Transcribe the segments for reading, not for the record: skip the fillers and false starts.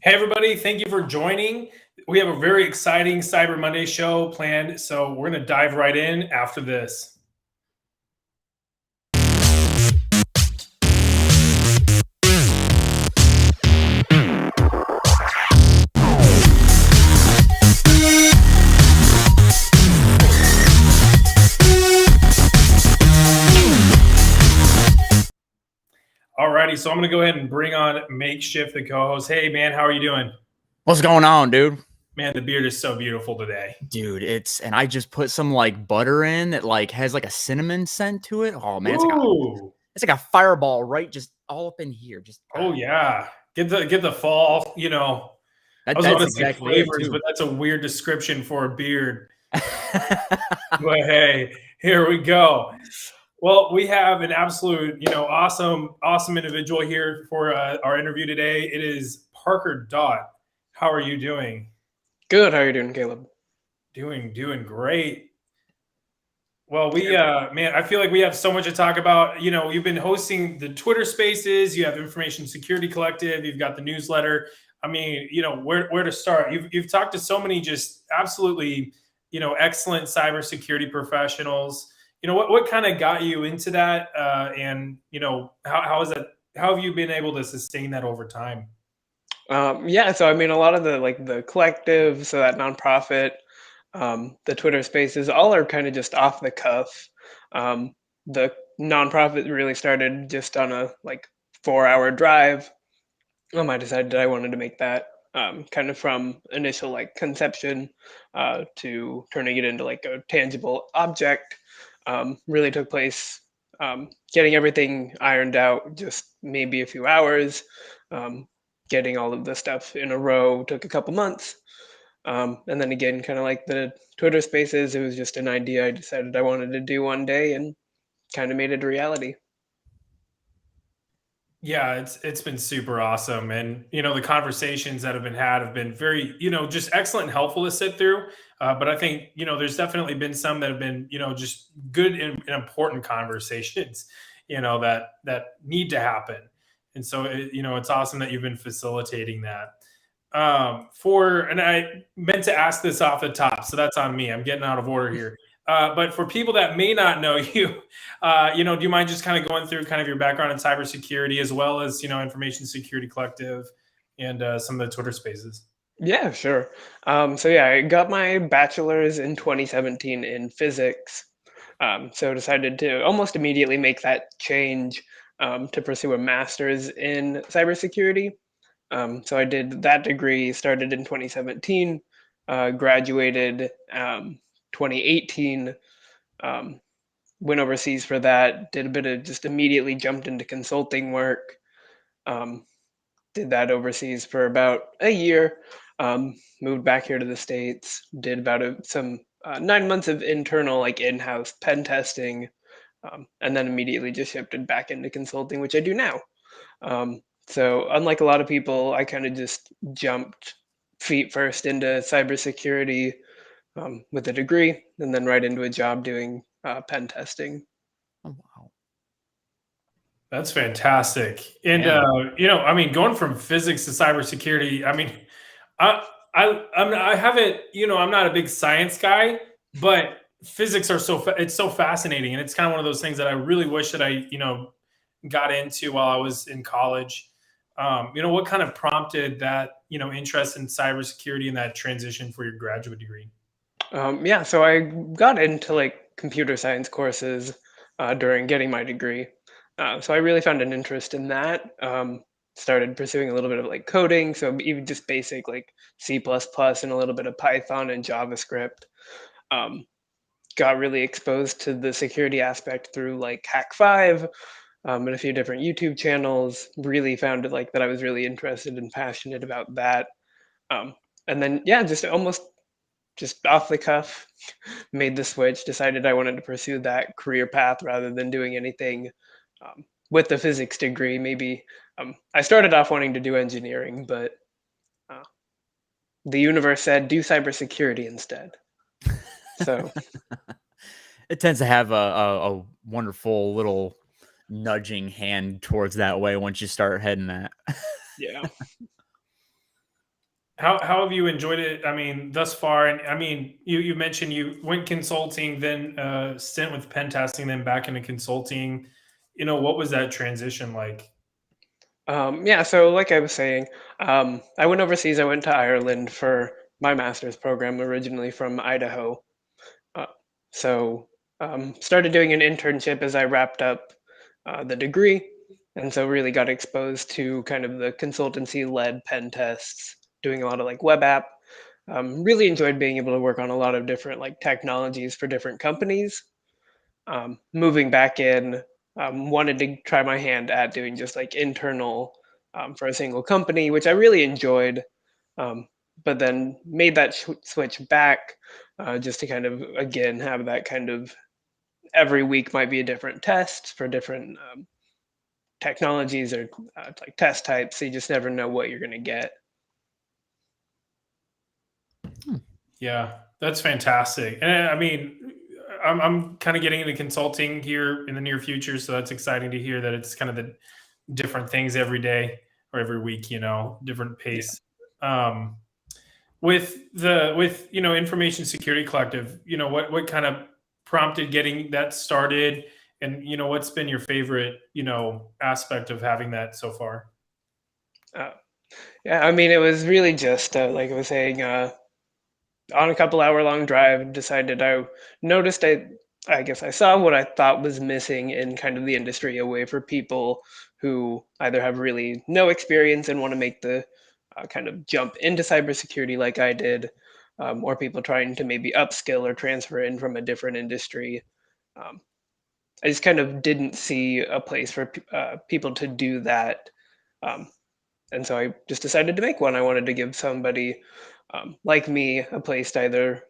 Hey, everybody, thank you for joining. We have a very exciting Cyber Monday show planned, so we're going to dive right in after this. Alrighty, so I'm going to go ahead and bring on Makeshift, the co-host. Hey, man, how are you doing? What's going on, dude? Man, the beard is so beautiful today. Dude, and I just put some like butter in that like has like a cinnamon scent to it. Oh man, Ooh. it's like a fireball, right? Just all up in here. Just Oh yeah. Get the fall, I was going that's to say exactly it flavors, too. but that's a weird description for a beard. But hey, here we go. Well, we have an absolute, awesome individual here for our interview today. It is Parker Daudt. How are you doing? Good. How are you doing, Caleb? Doing great. Well, man, I feel like we have so much to talk about. You've been hosting the Twitter Spaces. You have Information Security Collective. You've got the newsletter. I mean, where to start? You've talked to so many just absolutely, excellent cybersecurity professionals. What kind of got you into that, and how is that? How have you been able to sustain that over time? Yeah. So I mean, a lot of the collective, so that nonprofit, the Twitter Spaces, all are kind of just off the cuff. The nonprofit really started just on a 4-hour drive. I decided that I wanted to make that kind of from initial conception to turning it into like a tangible object. Really took place. Getting everything ironed out just maybe a few hours. Um, Getting all of the stuff in a row took a couple months. And then again, kind of like the Twitter Spaces, it was just an idea I decided I wanted to do one day and kind of made it a reality. Yeah, it's been super awesome, and the conversations that have been had have been very just excellent and helpful to sit through. But I think there's definitely been some that have been just good and important conversations that need to happen. And so it's awesome that you've been facilitating that. And I meant to ask this off the top, so that's on me. I'm getting out of order here. But for people that may not know you, do you mind just kind of going through kind of your background in cybersecurity as well as Information Security Collective and some of the Twitter Spaces? Yeah, sure. So yeah, I got my bachelor's in 2017 in physics. So decided to almost immediately make that change to pursue a master's in cybersecurity. So I did that degree, started in 2017, graduated 2018, um, went overseas for that, did a bit of just immediately jumped into consulting work, um, did that overseas for about a year, moved back here to the States, did about some 9 months of internal, like in-house pen testing, and then immediately just shifted back into consulting, which I do now. So unlike a lot of people, I kind of just jumped feet first into cybersecurity with a degree, and then right into a job doing pen testing. Oh wow. That's fantastic. And Yeah. I mean, going from physics to cybersecurity, I mean, I haven't, I'm not a big science guy, but physics are it's so fascinating, and it's kind of one of those things that I really wish that I, got into while I was in college. What kind of prompted that, interest in cybersecurity and that transition for your graduate degree? Yeah, so I got into like computer science courses during getting my degree. So I really found an interest in that. Started pursuing a little bit of like coding, so even just basic like C++ and a little bit of Python and JavaScript. Um, got really exposed to the security aspect through like Hack5 and a few different YouTube channels. Really found it like that I was really interested and passionate about that. Um, and then yeah, just off the cuff, made the switch, decided I wanted to pursue that career path rather than doing anything with the physics degree. Maybe I started off wanting to do engineering, but uh, the universe said do cybersecurity instead. So It tends to have a wonderful little nudging hand towards that way once you start heading that. yeah. How have you enjoyed it? I mean, thus far, and I mean, you mentioned you went consulting, then stint with pen testing, then back into consulting. What was that transition like? Yeah, so like I was saying, I went overseas. I went to Ireland for my master's program, originally from Idaho. Uh, so started doing an internship as I wrapped up the degree, and so really got exposed to kind of the consultancy-led pen tests, doing a lot of like web app. Really enjoyed being able to work on a lot of different like technologies for different companies. Moving back in, wanted to try my hand at doing just like internal for a single company, which I really enjoyed. Um, but then made that switch back just to kind of again have that kind of every week might be a different test for different technologies or like test types. So you just never know what you're going to get. Yeah, that's fantastic. And I mean, I'm kind of getting into consulting here in the near future, so that's exciting to hear that it's kind of the different things every day or every week, different Yeah. pace. Um, with Information Security Collective, what kind of prompted getting that started, and what's been your favorite aspect of having that so far? Uh, yeah, I mean, it was really just like I was saying, on a couple hour long drive, decided I noticed I guess I saw what I thought was missing in kind of the industry, a way for people who either have really no experience and want to make the kind of jump into cybersecurity like I did, or people trying to maybe upskill or transfer in from a different industry. Um, I just kind of didn't see a place for people to do that. Um, and so I just decided to make one. I wanted to give somebody like me a place to either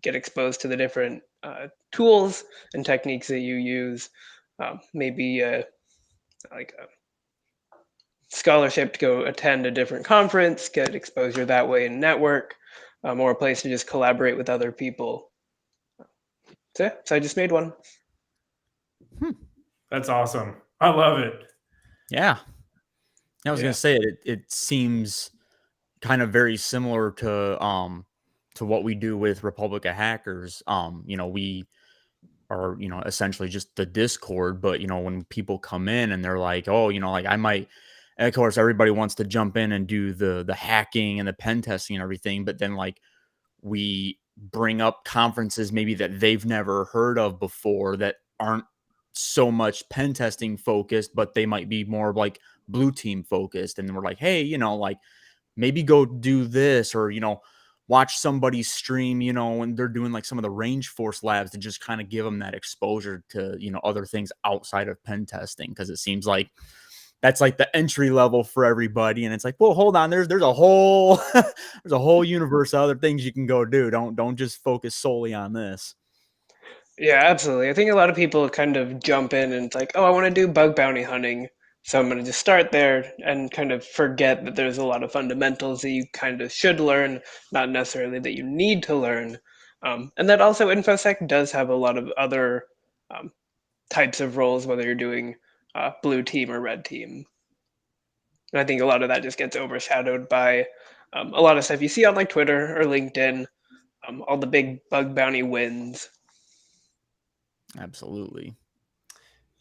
get exposed to the different tools and techniques that you use, maybe like a scholarship to go attend a different conference, get exposure that way and network, or a place to just collaborate with other people. So, yeah, so I just made one. Hmm. That's awesome. I love it. Yeah. I was gonna Yeah. say it seems kind of very similar to what we do with Republic of Hackers. We are, essentially just the Discord, but when people come in and they're like, oh, like I might, and of course everybody wants to jump in and do the hacking and the pen testing and everything, but then like we bring up conferences maybe that they've never heard of before that aren't so much pen testing focused, but they might be more like blue team focused. And we're like, hey, like maybe go do this, or watch somebody stream, when they're doing like some of the range force labs, to just kind of give them that exposure to other things outside of pen testing, because it seems like that's like the entry level for everybody. And it's like, well, hold on, there's a whole there's a whole universe of other things you can go do. Don't just focus solely on this. Yeah, absolutely. I think a lot of people kind of jump in and it's like, oh, I want to do bug bounty hunting. So I'm going to just start there and kind of forget that there's a lot of fundamentals that you kind of should learn, not necessarily that you need to learn. And that also InfoSec does have a lot of other um, types of roles, whether you're doing blue team or red team. And I think a lot of that just gets overshadowed by a lot of stuff you see on like Twitter or LinkedIn, all the big bug bounty wins. Absolutely.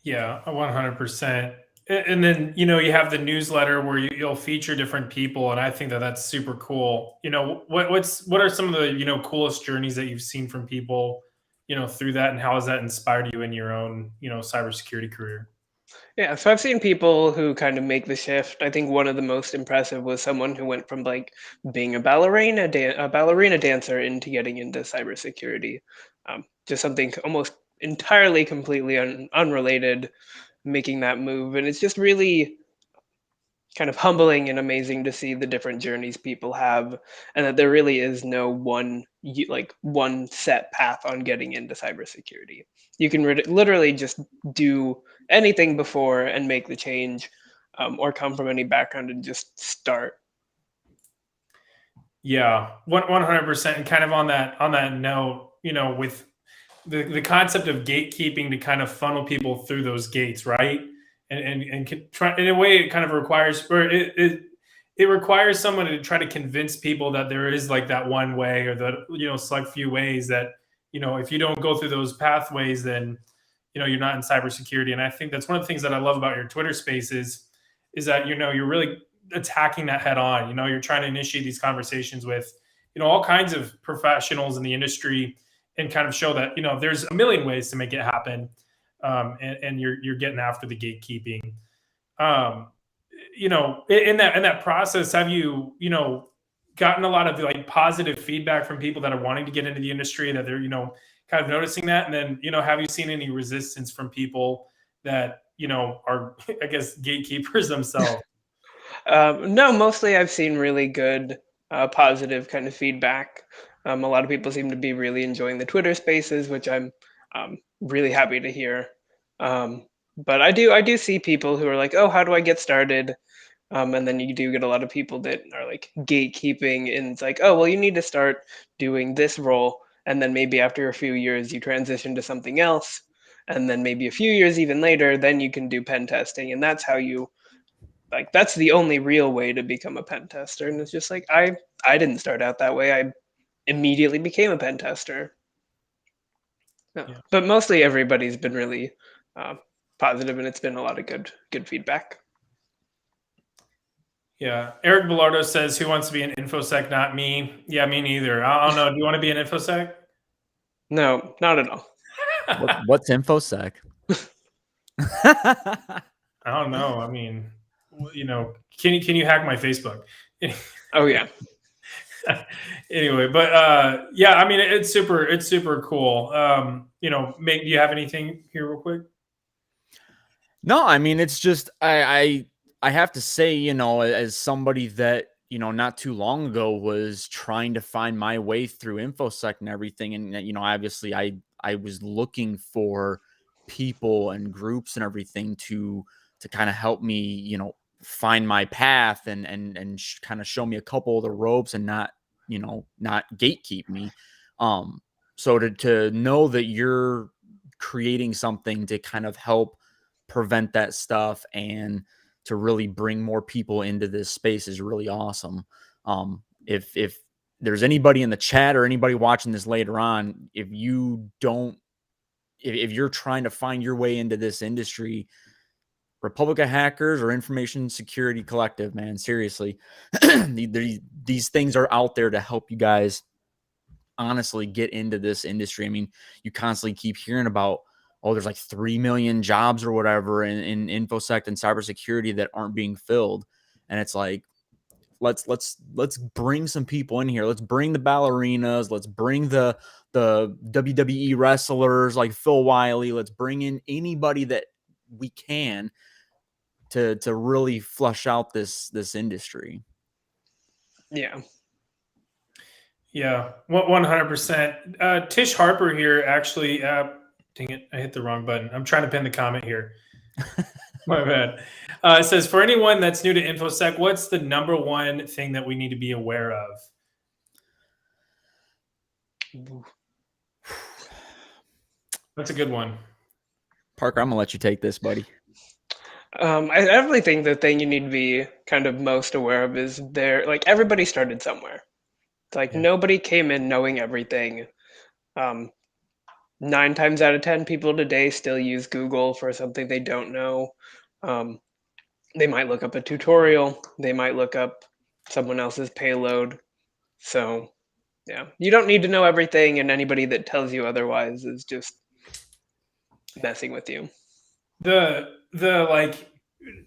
Yeah, 100%. And then, you have the newsletter where you'll feature different people. And I think that that's super cool. What are some of the, coolest journeys that you've seen from people, through that, and how has that inspired you in your own, cybersecurity career? Yeah, so I've seen people who kind of make the shift. I think one of the most impressive was someone who went from like being a ballerina dancer into getting into cybersecurity. Just something almost entirely completely unrelated, making that move, and it's just really kind of humbling and amazing to see the different journeys people have, and that there really is no like one set path on getting into cybersecurity. You can literally just do anything before and make the change, or come from any background and just start. Yeah, 100%. And kind of on that note, with the concept of gatekeeping to kind of funnel people through those gates, right? And try in a way it kind of requires, or it it requires someone to try to convince people that there is like that one way or the select few ways that if you don't go through those pathways, then you're not in cybersecurity. And I think that's one of the things that I love about your Twitter Spaces is that you're really attacking that head on. You're trying to initiate these conversations with all kinds of professionals in the industry and kind of show that there's a million ways to make it happen, and you're getting after the gatekeeping. In that process, have you gotten a lot of like positive feedback from people that are wanting to get into the industry, that they're kind of noticing that? And then have you seen any resistance from people that are I guess gatekeepers themselves? No, mostly I've seen really good, positive kind of feedback. A lot of people seem to be really enjoying the Twitter Spaces, which I'm really happy to hear. But I do see people who are like, "Oh, how do I get started?" And then you do get a lot of people that are like gatekeeping, and it's like, "Oh, well, you need to start doing this role, and then maybe after a few years you transition to something else, and then maybe a few years even later, then you can do pen testing, and that's how you like that's the only real way to become a pen tester." And it's just like I didn't start out that way. I immediately became a pen tester. Yeah. Yeah. But mostly everybody's been really positive, and it's been a lot of good feedback. Yeah. Eric Bellardo says, "Who wants to be an infosec? Not me." Yeah, me neither. I don't know. Do you want to be an infosec? No, not at all. What's Infosec? I don't know. I mean, can you hack my Facebook? Oh yeah. Anyway, but yeah, I mean, it's super cool. Do you have anything here real quick? No, I mean, it's just I have to say, as somebody that not too long ago was trying to find my way through InfoSec and everything, and obviously I was looking for people and groups and everything to kind of help me, find my path and kind of show me a couple of the ropes and not not gatekeep me. So to know that you're creating something to kind of help prevent that stuff and to really bring more people into this space is really awesome. If there's anybody in the chat or anybody watching this later on, if you're trying to find your way into this industry, Republic of Hackers or Information Security Collective, man, seriously, these things are out there to help you guys honestly get into this industry. I mean, you constantly keep hearing about, oh, there's like 3 million jobs or whatever in InfoSec and cybersecurity that aren't being filled. And it's like, let's bring some people in here. Let's bring the ballerinas. Let's bring the WWE wrestlers like Phil Wiley. Let's bring in anybody that we can to really flush out this industry. Yeah. Yeah, 100%. Tish Harper here actually. Dang it, I hit the wrong button. I'm trying to pin the comment here. My bad. It says, for anyone that's new to InfoSec, what's the number one thing that we need to be aware of? That's a good one. Parker, I'm gonna let you take this, buddy. I definitely think the thing you need to be kind of most aware of is like everybody started somewhere. It's like nobody came in knowing everything. 9 times out of 10 people today still use Google for something they don't know. They might look up a tutorial. They might look up someone else's payload. So yeah, you don't need to know everything, and anybody that tells you otherwise is just messing with you. The like,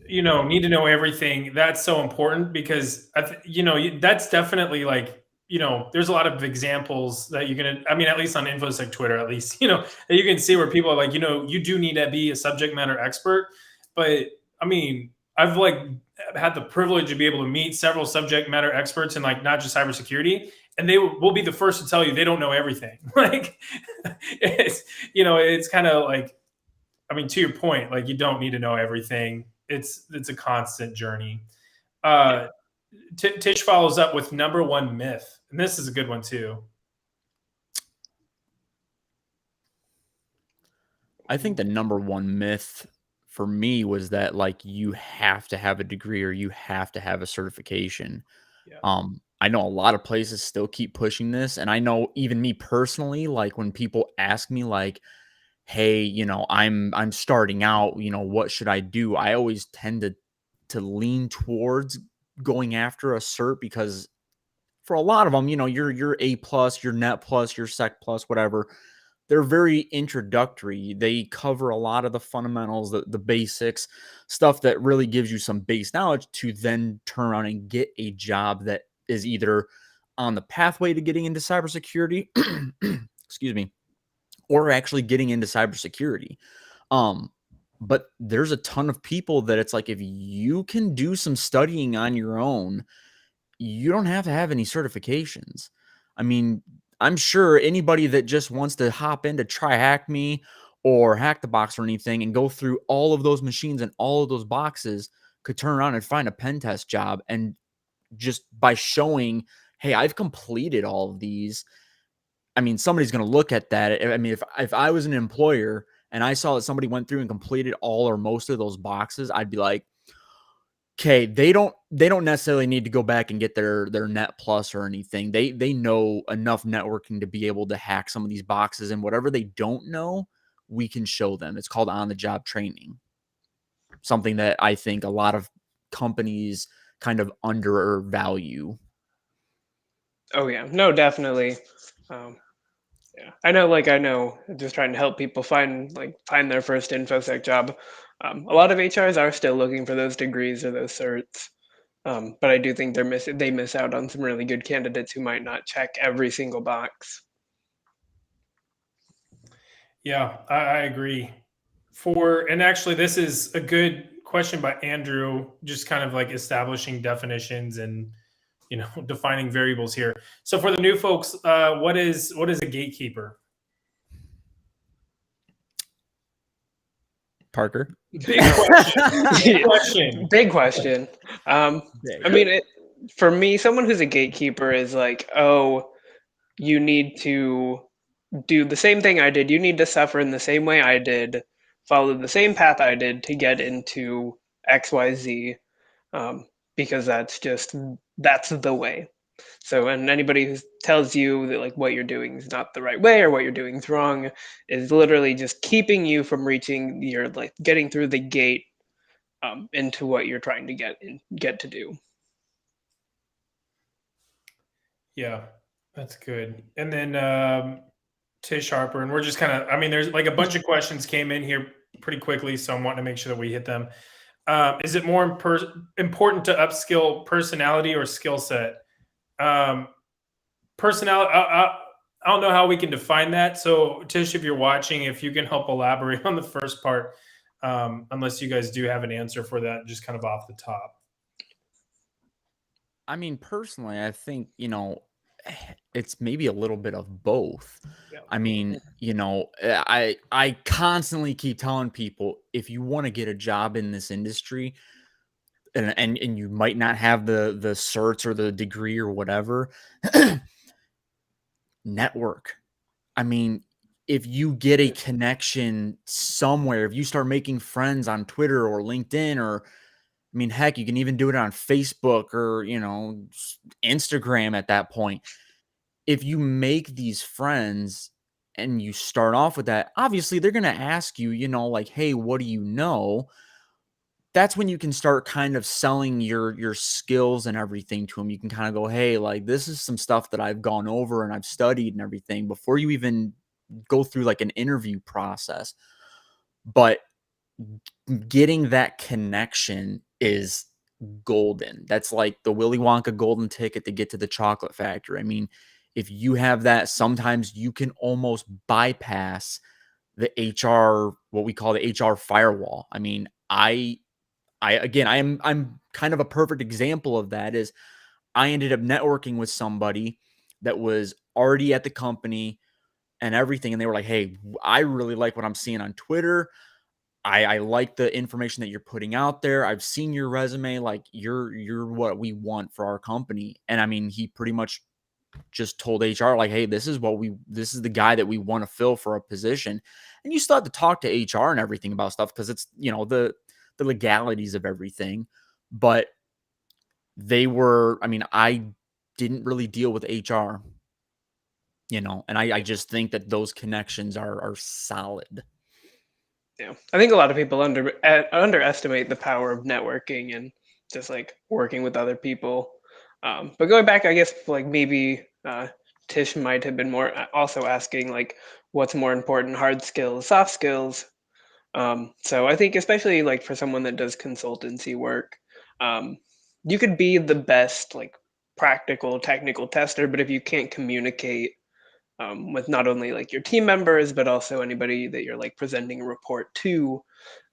need to know everything. That's so important because that's definitely like, there's a lot of examples that you're gonna. I mean, at least on InfoSec Twitter, at least that you can see where people are like, you do need to be a subject matter expert. But I mean, I've like had the privilege to be able to meet several subject matter experts in like not just cybersecurity, and they will be the first to tell you they don't know everything. Like, it's kind of like, I mean, to your point, like you don't need to know everything. It's a constant journey. Tish follows up with number one myth, and this is a good one too. I think the number one myth for me was that like you have to have a degree or you have to have a certification. Yeah. I know a lot of places still keep pushing this, and I know even me personally, like when people ask me like, hey, I'm starting out, what should I do? I always tend to lean towards going after a cert because for a lot of them, your A plus, your net plus, your sec plus, whatever, they're very introductory. They cover a lot of the fundamentals, the basics, stuff that really gives you some base knowledge to then turn around and get a job that is either on the pathway to getting into cybersecurity, excuse me, or actually getting into cybersecurity. But there's a ton of people that it's like if you can do some studying on your own, you don't have to have any certifications. I mean, I'm sure anybody that just wants to hop in to try hack me or hack the box or anything and go through all of those machines and all of those boxes could turn around and find a pen test job. And just by showing, hey, I've completed all of these, I mean, somebody's going to look at that. I mean, if I was an employer and I saw that somebody went through and completed all or most of those boxes, I'd be like, okay, they don't necessarily need to go back and get their net plus or anything. They know enough networking to be able to hack some of these boxes, and whatever they don't know, we can show them. It's called on the job training. Something that I think a lot of companies kind of undervalue. Oh yeah, no, definitely. Yeah, I know. Just trying to help people find their first infosec job. A lot of HRs are still looking for those degrees or those certs, but I do think they miss out on some really good candidates who might not check every single box. Yeah, I agree. And actually, this is a good question by Andrew, just kind of like establishing definitions and defining variables here. So for the new folks, what is a gatekeeper? Parker? Big question. Big question. Big question. Big. I mean, for me, someone who's a gatekeeper is like, oh, you need to do the same thing I did. You need to suffer in the same way I did, follow the same path I did to get into XYZ, because that's the way. So, and anybody who tells you that what you're doing is not the right way or what you're doing is wrong is literally just keeping you from reaching your getting through the gate into what you're trying to get to do. Yeah, that's good. And then Tish Harper, and we're just kind of, I mean, there's like a bunch of questions came in here pretty quickly, so I'm wanting to make sure that we hit them. Is it more important to upskill personality or skill set? Personality, I don't know how we can define that. So, Tish, if you're watching, if you can help elaborate on the first part, unless you guys do have an answer for that, just kind of off the top. I mean, personally, I think, it's maybe a little bit of both. Yeah. I mean, I constantly keep telling people if you want to get a job in this industry and you might not have the certs or the degree or whatever, network. I mean, if you get a connection somewhere, if you start making friends on Twitter or LinkedIn or I mean, heck, you can even do it on Facebook or, Instagram at that point. If you make these friends and you start off with that, obviously they're going to ask you, like, hey, what do you know? That's when you can start kind of selling your skills and everything to them. You can kind of go, hey, like, this is some stuff that I've gone over and I've studied and everything before you even go through like an interview process. But getting that connection is golden. That's like the Willy Wonka golden ticket to get to the chocolate factory. I mean, if you have that, sometimes you can almost bypass the HR, what we call the HR firewall. I mean, I'm kind of a perfect example of that is I ended up networking with somebody that was already at the company and everything. And they were like, hey, I really like what I'm seeing on Twitter. I like the information that you're putting out there. I've seen your resume. Like you're what we want for our company. And I mean, he pretty much just told HR like, hey, this is the guy that we want to fill for a position. And you still have to talk to HR and everything about stuff because it's, the legalities of everything. But I didn't really deal with HR, and I just think that those connections are solid. Yeah, I think a lot of people underestimate the power of networking and just like working with other people. But going back, I guess like maybe Tish might have been more also asking like what's more important, hard skills, soft skills. So I think especially like for someone that does consultancy work, um, you could be the best like practical technical tester, but if you can't communicate with not only like your team members but also anybody that you're like presenting a report to,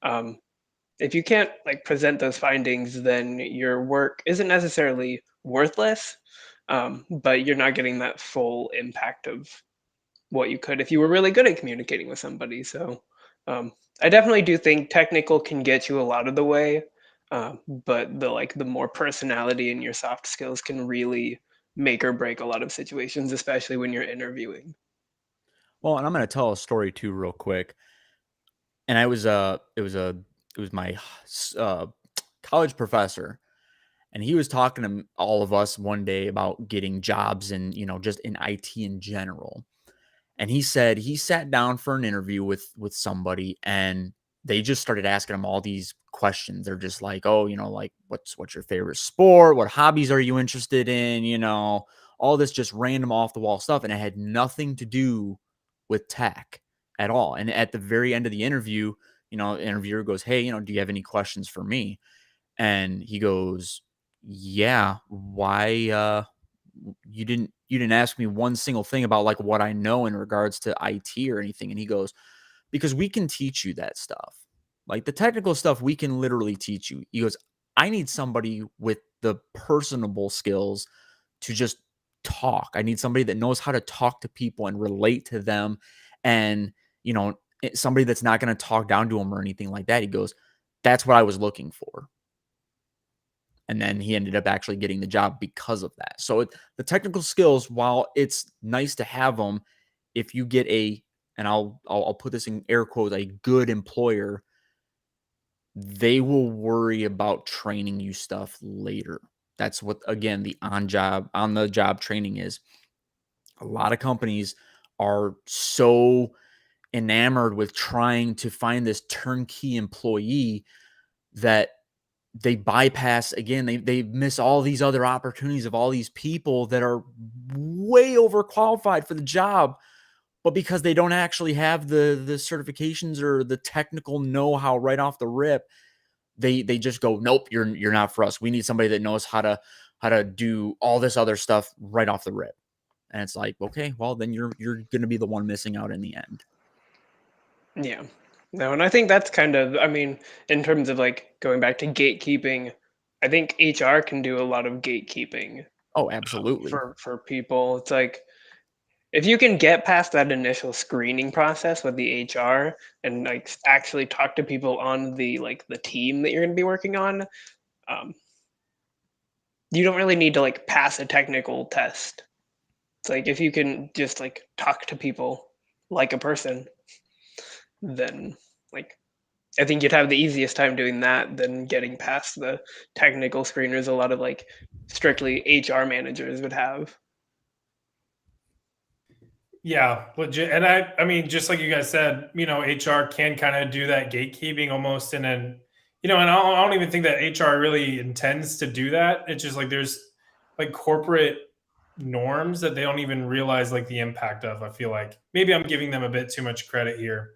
um, if you can't like present those findings, then your work isn't necessarily worthless, but you're not getting that full impact of what you could if you were really good at communicating with somebody. So um, I definitely do think technical can get you a lot of the way, but the more personality and your soft skills can really make or break a lot of situations, especially when you're interviewing. Well, and I'm going to tell a story too, real quick. And it was my uh, college professor, and he was talking to all of us one day about getting jobs and just in IT in general. And he said he sat down for an interview with somebody, and they just started asking him all these questions. They're just like, oh, like what's your favorite sport? What hobbies are you interested in? All this just random off the wall stuff, and it had nothing to do with tech at all. And at the very end of the interview, the interviewer goes, hey, do you have any questions for me? And he goes, yeah, why you didn't ask me one single thing about like what I know in regards to IT or anything. And he goes, because we can teach you that stuff. Like the technical stuff we can literally teach you. He goes, I need somebody with the personable skills to just talk. I need somebody that knows how to talk to people and relate to them, and somebody that's not going to talk down to them or anything like that. He goes, that's what I was looking for. And then he ended up actually getting the job because of that. So the technical skills, while it's nice to have them, if you get and I'll put this in air quotes, a good employer, they will worry about training you stuff later. That's what, again, the on the job training is. A lot of companies are so enamored with trying to find this turnkey employee that they bypass, again, they miss all these other opportunities of all these people that are way overqualified for the job, but because they don't actually have the certifications or the technical know-how right off the rip, they just go, nope, you're not for us. We need somebody that knows how to do all this other stuff right off the rip. And it's like, okay, well then you're going to be the one missing out in the end. Yeah. No, and I think that's kind of, I mean, in terms of like going back to gatekeeping, I think HR can do a lot of gatekeeping Oh, absolutely. for people. It's like if you can get past that initial screening process with the HR and like actually talk to people on the team that you're going to be working on, um, you don't really need to like pass a technical test. It's like if you can just like talk to people like a person, then like I think you'd have the easiest time doing that than getting past the technical screeners a lot of like strictly HR managers would have. Yeah, legit. And I mean, just like you guys said, HR can kind of do that gatekeeping almost, and then, and I don't even think that HR really intends to do that. It's just like there's like corporate norms that they don't even realize like the impact of. I feel like maybe I'm giving them a bit too much credit here.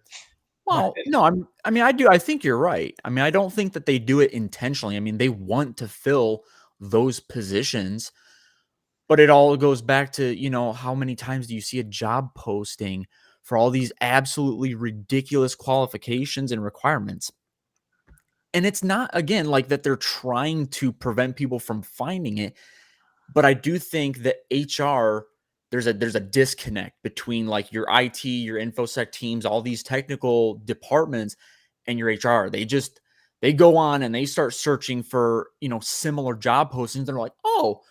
But Well, no, I do. I think you're right. I mean, I don't think that they do it intentionally. I mean, they want to fill those positions, but it all goes back to, how many times do you see a job posting for all these absolutely ridiculous qualifications and requirements? And it's not, again, like that they're trying to prevent people from finding it. But I do think that HR, there's a disconnect between like your IT, your infosec teams, all these technical departments, and your HR. They go on and they start searching for similar job postings. They're like, oh,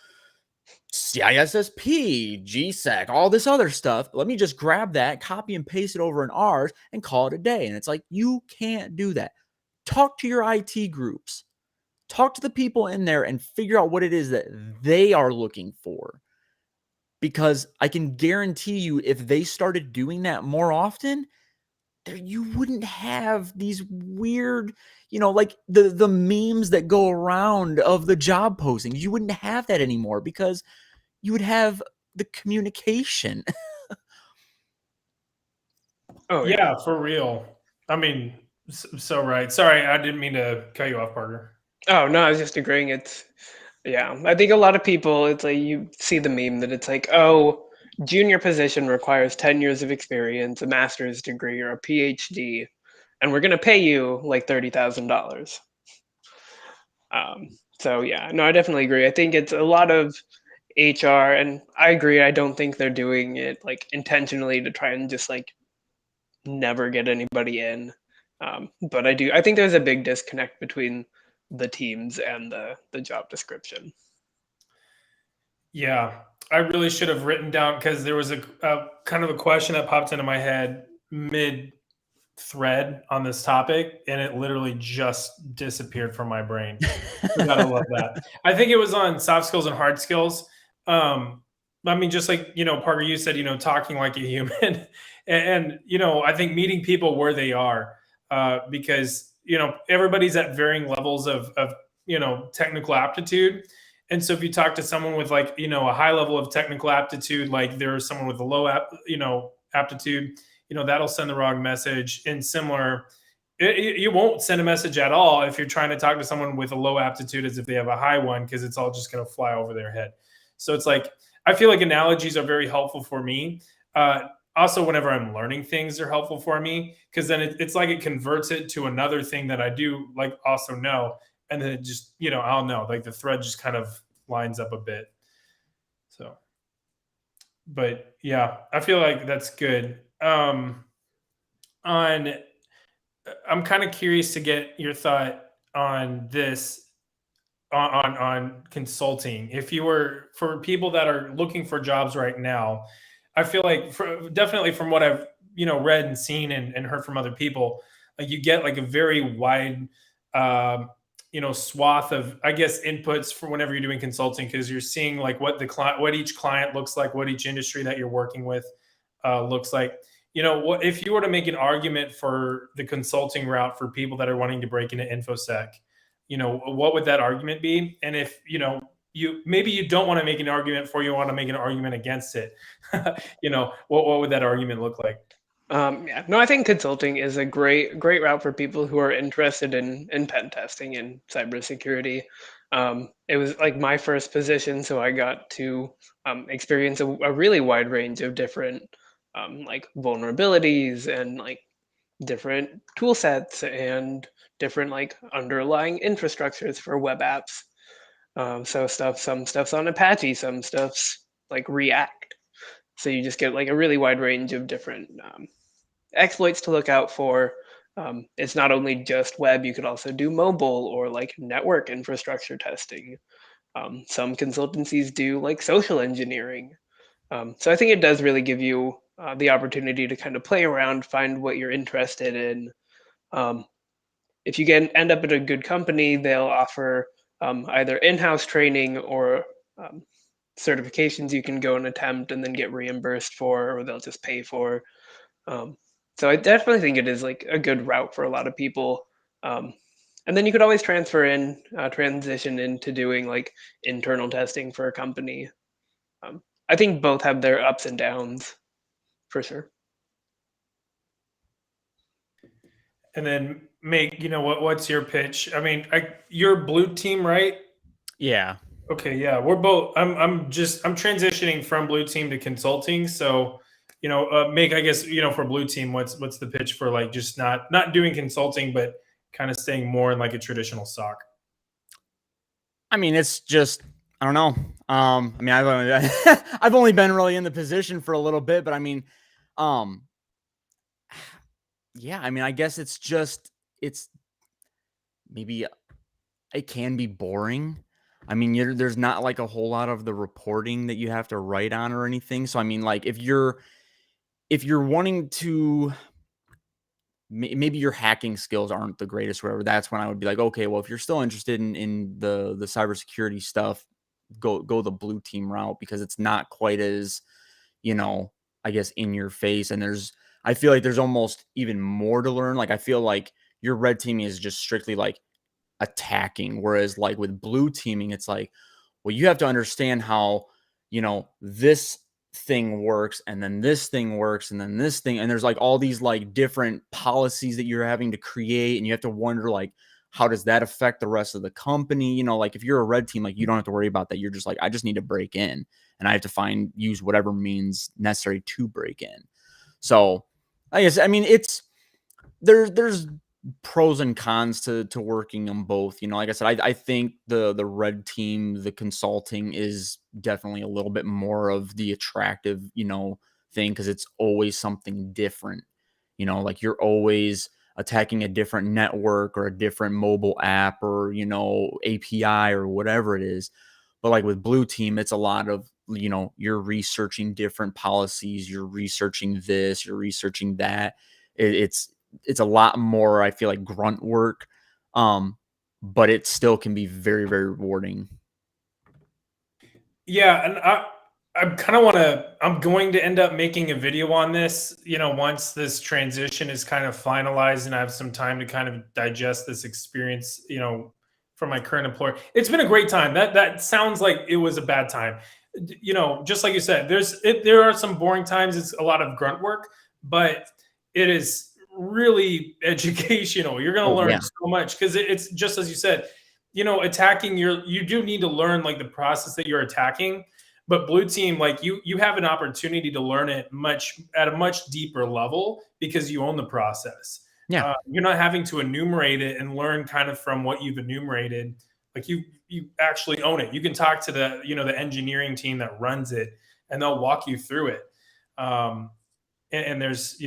CISSP, GSEC, all this other stuff. Let me just grab that, copy and paste it over in ours and call it a day. And it's like, you can't do that. Talk to your IT groups. Talk to the people in there and figure out what it is that they are looking for. Because I can guarantee you, if they started doing that more often, you wouldn't have these weird, like the memes that go around of the job postings. You wouldn't have that anymore because you would have the communication. Oh Yeah, for real. I mean, so right. Sorry, I didn't mean to cut you off, Parker. Oh no, I was just agreeing. Yeah, I think a lot of people, it's like you see the meme that it's like, oh, junior position requires 10 years of experience, a master's degree, or a PhD, and we're going to pay you like $30,000. So yeah, no, I definitely agree. I think it's a lot of HR, and I agree. I don't think they're doing it like intentionally to try and just like never get anybody in. But I think there's a big disconnect between the teams and the job description. Yeah, I really should have written down because there was a kind of a question that popped into my head mid thread on this topic, and it literally just disappeared from my brain. I gotta love that. I think it was on soft skills and hard skills. I mean, just like Parker, you said, talking like a human, and I think meeting people where they are, because everybody's at varying levels of technical aptitude. And so if you talk to someone with like a high level of technical aptitude, like there's someone with a low aptitude, that'll send the wrong message. And similar, you won't send a message at all if you're trying to talk to someone with a low aptitude as if they have a high one, because it's all just going to fly over their head. So it's like, I feel like analogies are very helpful for me. Also, whenever I'm learning things, they're helpful for me, because then it's like it converts it to another thing that I do like also know. And then it just, I'll know, like the thread just kind of lines up a bit. So, but yeah, I feel like that's good. I'm kind of curious to get your thought on this, on consulting. If you were, for people that are looking for jobs right now, I feel like definitely from what I've read and seen and heard from other people, like you get like a very wide swath of, I guess, inputs for whenever you're doing consulting, because you're seeing like what the client, what each client looks like, what each industry that you're working with looks like. What if you were to make an argument for the consulting route for people that are wanting to break into Infosec? What would that argument be? And if you don't want to make an argument for, you want to make an argument against it, what would that argument look like? Yeah, no, I think consulting is a great route for people who are interested in pen testing and cybersecurity. It was like my first position, so I got to experience a really wide range of different like vulnerabilities and like different tool sets and different like underlying infrastructures for web apps. So some stuff's on Apache, some stuff's like React. So you just get like a really wide range of different exploits to look out for. It's not only just web, you could also do mobile or like network infrastructure testing. Some consultancies do like social engineering. So I think it does really give you the opportunity to kind of play around, find what you're interested in. If you end up at a good company, they'll offer either in-house training or certifications you can go and attempt and then get reimbursed for, or they'll just pay for. So I definitely think it is like a good route for a lot of people. And then you could always transition into doing like internal testing for a company. I think both have their ups and downs, for sure. And then what's your pitch? I mean, you're blue team, right? Yeah. Okay, yeah, we're both. I'm transitioning from blue team to consulting. So, I guess for blue team, what's the pitch for like just not doing consulting, but kind of staying more in like a traditional SOC? I mean, it's just, I don't know. I mean, I've only been really in the position for a little bit, but I mean, yeah, I mean, I guess it's maybe it can be boring. I mean, there's not like a whole lot of the reporting that you have to write on or anything. So I mean, like if you're wanting to, maybe your hacking skills aren't the greatest, whatever. That's when I would be like, okay, well, if you're still interested in the cybersecurity stuff, go the blue team route, because it's not quite as, I guess, in your face. And I feel like there's almost even more to learn. Like I feel like your red teaming is just strictly like attacking, whereas like with blue teaming, it's like, well, you have to understand how, this thing works, and then this thing works, and then this thing, and there's like all these like different policies that you're having to create, and you have to wonder like, how does that affect the rest of the company? Like if you're a red team, like you don't have to worry about that. You're just like, I just need to break in, and I have to use whatever means necessary to break in. So I guess, I mean, there's pros and cons to working them both. Like I said, I think the red team, the consulting, is definitely a little bit more of the attractive, thing, because it's always something different. Like you're always attacking a different network or a different mobile app or, API or whatever it is. But like with blue team, it's a lot of, you're researching different policies, you're researching this, you're researching that. It's a lot more, I feel like, grunt work, but it still can be very, very rewarding. Yeah, and I'm going to end up making a video on this, once this transition is kind of finalized and I have some time to kind of digest this experience, from my current employer. It's been a great time. That sounds like it was a bad time. Just like you said, there are some boring times. It's a lot of grunt work, but it is really educational. You're going to learn so much, because it's just as you said, attacking you do need to learn like the process that you're attacking. But blue team, like you have an opportunity to learn it at a much deeper level, because you own the process. Yeah. You're not having to enumerate it and learn kind of from what you've enumerated. Like you actually own it. You can talk to the engineering team that runs it, and they'll walk you through it. And there's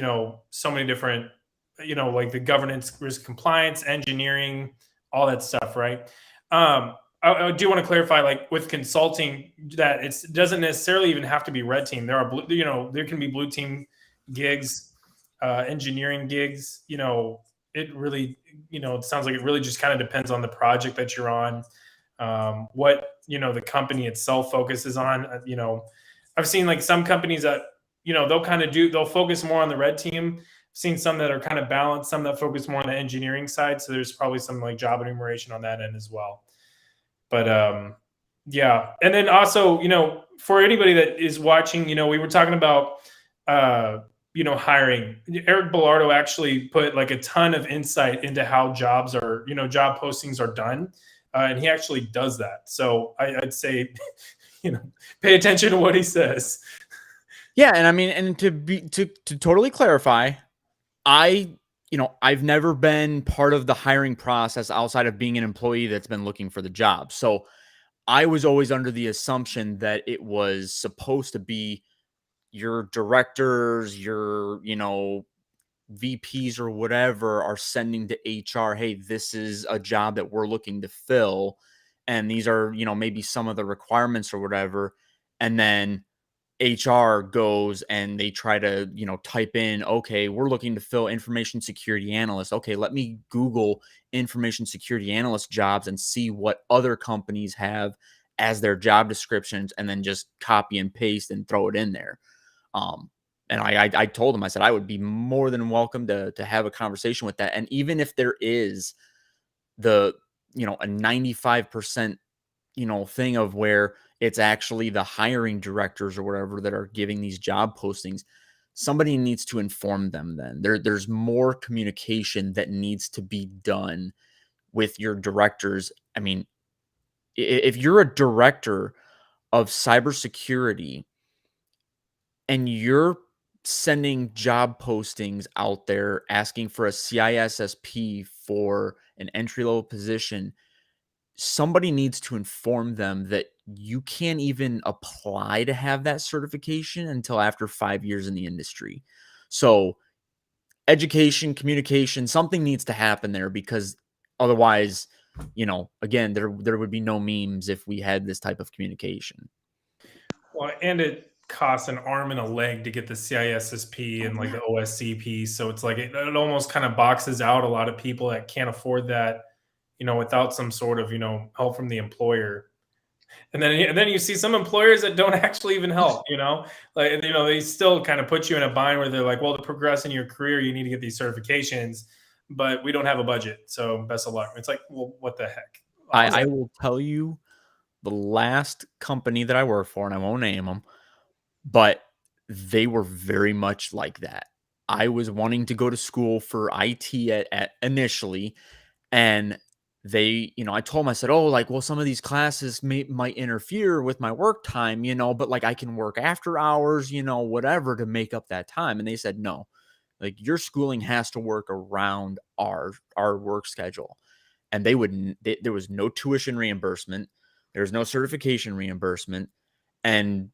so many different, like the governance, risk, compliance, engineering, all that stuff, right? I do want to clarify, like with consulting, that it doesn't necessarily even have to be red team. There are there can be blue team gigs, engineering gigs. It really, it sounds like it really just kind of depends on the project that you're on, what the company itself focuses on. I've seen like some companies that they'll focus more on the red team. I've seen some that are kind of balanced, some that focus more on the engineering side. So there's probably some like job enumeration on that end as well. But yeah. And then also, for anybody that is watching, we were talking about, hiring. Eric Bellardo actually put like a ton of insight into how job postings are done. And he actually does that. So I'd say, pay attention to what he says. Yeah. And I mean, and to totally clarify, I've never been part of the hiring process outside of being an employee that's been looking for the job. So I was always under the assumption that it was supposed to be your directors, your, VPs or whatever are sending to HR, hey, this is a job that we're looking to fill, and these are, maybe some of the requirements or whatever. And then HR goes and they try to, type in, okay, we're looking to fill information security analyst. Okay, let me Google information security analyst jobs and see what other companies have as their job descriptions, and then just copy and paste and throw it in there. And I told him, I said, I would be more than welcome to have a conversation with that. And even if there is a 95%, thing of where it's actually the hiring directors or whatever that are giving these job postings, somebody needs to inform them. Then there's more communication that needs to be done with your directors. I mean, if you're a director of cybersecurity and you're sending job postings out there asking for a CISSP for an entry level position, somebody needs to inform them that you can't even apply to have that certification until after 5 years in the industry. So education, communication, something needs to happen there, because otherwise again, there would be no memes if we had this type of communication. Well, and it costs an arm and a leg to get the CISSP and like the OSCP. So it's like it almost kind of boxes out a lot of people that can't afford that, without some sort of, help from the employer. And then you see some employers that don't actually even help, like, they still kind of put you in a bind where they're like, well, to progress in your career, you need to get these certifications, but we don't have a budget. So best of luck. It's like, well, what the heck? I will tell you, the last company that I worked for, and I won't name them, but they were very much like that. I was wanting to go to school for IT at initially, and they, I told them, I said, oh, like, well, some of these classes might interfere with my work time, but like I can work after hours, whatever to make up that time. And they said, no, like your schooling has to work around our work schedule. And there was no tuition reimbursement. There was no certification reimbursement. And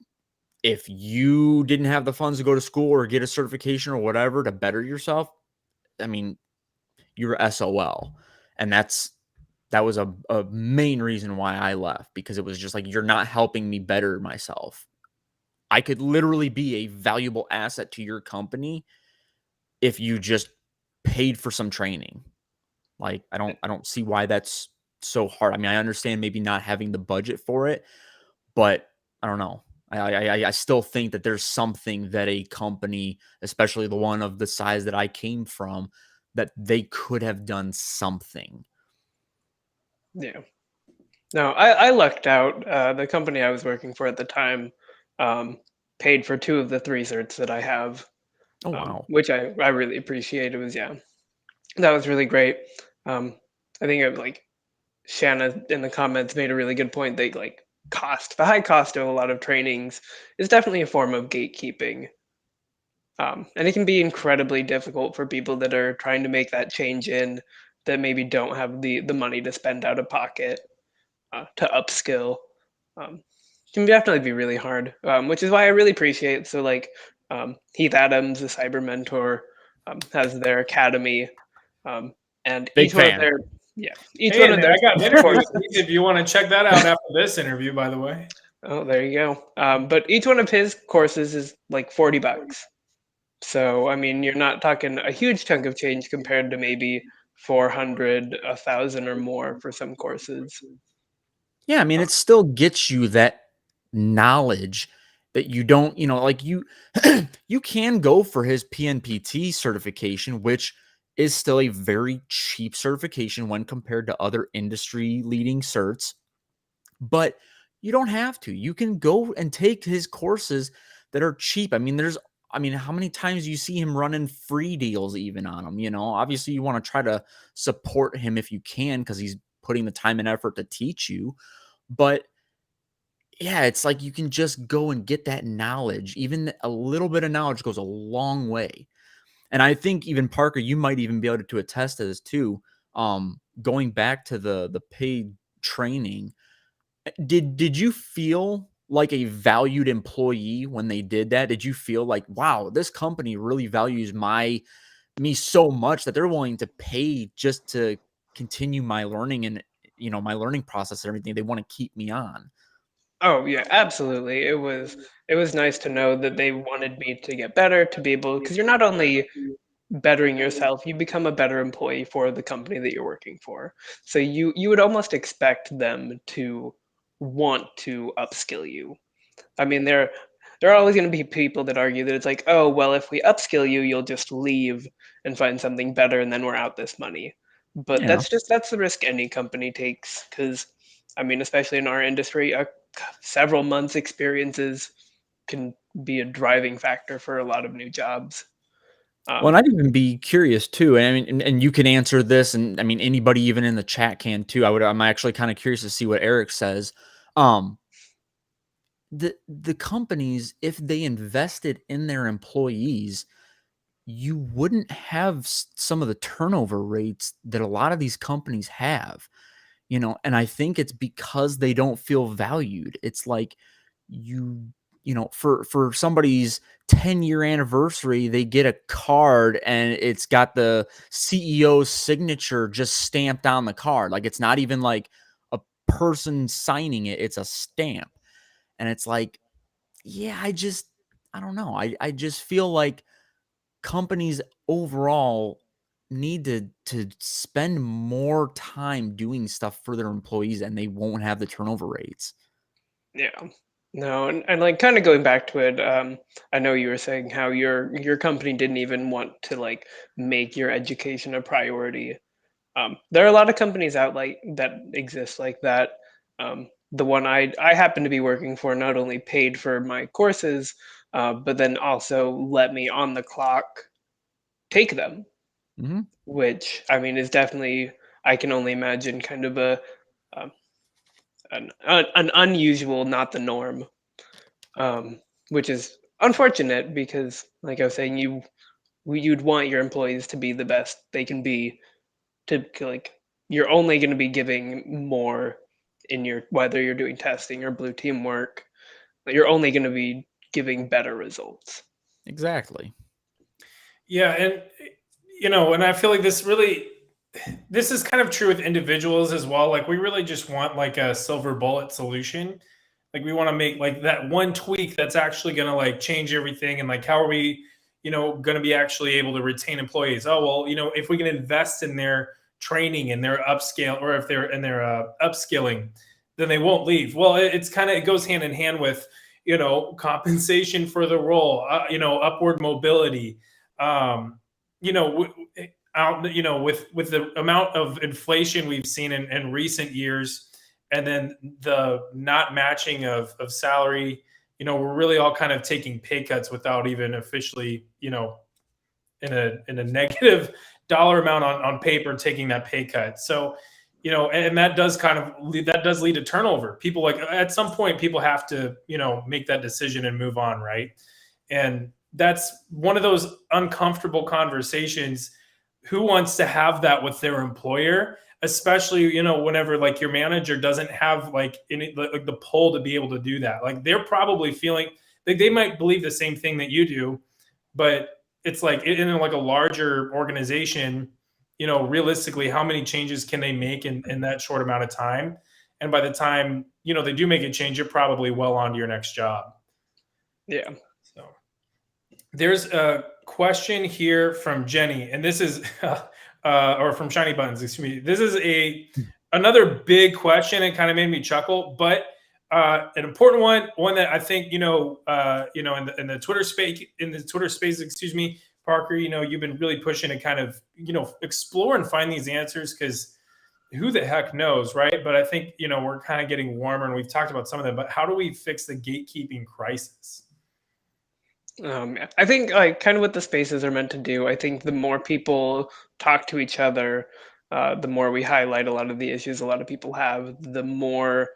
if you didn't have the funds to go to school or get a certification or whatever to better yourself, I mean, you're SOL. And that was a main reason why I left, because it was just like, you're not helping me better myself. I could literally be a valuable asset to your company if you just paid for some training. Like, I don't see why that's so hard. I mean, I understand maybe not having the budget for it, but I don't know. I still think that there's something that a company, especially the one of the size that I came from, that they could have done something. Yeah. No, I lucked out. The company I was working for at the time paid for 2 of the 3 certs that I have, Oh, wow. which I really appreciate. It was, yeah, that was really great. I think it was like Shanna in the comments made a really good point. They like the high cost of a lot of trainings is definitely a form of gatekeeping. And it can be incredibly difficult for people that are trying to make that change in that maybe don't have the money to spend out of pocket to upskill. Can definitely be really hard, which is why I really appreciate. So like Heath Adams, the cyber mentor, has their academy, and Big each one of fan. their yeah, each Hey, one and of their I got an interview courses. if you want to check that out after this interview, by the way. Oh, there you go. But each one of his courses is like $40. So I mean, you're not talking a huge chunk of change compared to maybe 400, 1,000 or more for some courses. Yeah, I mean, it still gets you that knowledge that you don't, like you you can go for his PNPT certification, which is still a very cheap certification when compared to other industry leading certs, but you don't have to. You can go and take his courses that are cheap. I mean, how many times you see him running free deals even on them, Obviously you want to try to support him if you can, because he's putting the time and effort to teach you. But yeah, it's like you can just go and get that knowledge. Even a little bit of knowledge goes a long way. And I think even Parker, you might even be able to attest to this too. Going back to the paid training, did you feel like a valued employee when they did that? Did you feel like, wow, this company really values me so much that they're willing to pay just to continue my learning and my learning process and everything? They want to keep me on. Oh yeah, absolutely. It was nice to know that they wanted me to get better, to be able because you're not only bettering yourself, you become a better employee for the company that you're working for. So you would almost expect them to want to upskill you. I mean, there are always going to be people that argue that it's like, oh, well, if we upskill you, you'll just leave and find something better, and then we're out this money. But Yeah. that's the risk any company takes, because I mean, especially in our industry, several months experiences can be a driving factor for a lot of new jobs. Well, and Um, I'd even be curious too. And I mean, and you can answer this, and I mean, anybody even in the chat can too. I'm actually kind of curious to see what Eric says. Um, the companies, if they invested in their employees, you wouldn't have some of the turnover rates that a lot of these companies have. And I think it's because they don't feel valued. It's like you for somebody's 10-year anniversary, they get a card and it's got the CEO's signature just stamped on the card. Like, it's not even like a person signing it, it's a stamp. And it's like, yeah, I don't know. I just feel like companies overall need to spend more time doing stuff for their employees, and they won't have the turnover rates. Yeah. No, and like kind of going back to it, I know you were saying how your company didn't even want to like make your education a priority. There are a lot of companies out like that exist like that. The one I happen to be working for not only paid for my courses, but then also let me on the clock take them, Mhm. which I mean is definitely, I can only imagine, kind of a um, an unusual, not the norm, which is unfortunate because, like I was saying, you'd want your employees to be the best they can be. Like, you're only going to be giving more in your, whether you're doing testing or blue team work, you're only going to be giving better results. Exactly. Yeah, and and I feel like this is kind of true with individuals as well. Like, we really just want like a silver bullet solution. Like, we want to make like that one tweak that's actually going to like change everything. And like, how are we, going to be actually able to retain employees? Oh, well, if we can invest in their training and their upscale, or if they're in their upskilling, then they won't leave. Well, it's kind of, it goes hand in hand with, compensation for the role, upward mobility, um, you know, w- with the amount of inflation we've seen in recent years, and then the not matching of salary, we're really all kind of taking pay cuts without even officially, in a negative dollar amount on paper, taking that pay cut. So, and that does that does lead to turnover. People, like, at some point, people have to, make that decision and move on, right? And that's one of those uncomfortable conversations. Who wants to have that with their employer, especially, whenever like your manager doesn't have like any, like, the pull to be able to do that? Like, they're probably feeling like they might believe the same thing that you do, but it's like in like a larger organization, realistically, how many changes can they make in that short amount of time? And by the time, they do make a change, you're probably well on to your next job. Yeah. So there's a question here from Jenny, and this is, or from Shiny Buttons, excuse me. This is another big question. It kind of made me chuckle, but an important one that I think, in the Twitter space, excuse me, Parker, you've been really pushing to kind of, explore and find these answers, because who the heck knows, right? But I think, we're kind of getting warmer, and we've talked about some of them, but how do we fix the gatekeeping crisis? I think like kind of what the spaces are meant to do. I think the more people talk to each other, the more we highlight a lot of the issues a lot of people have, the more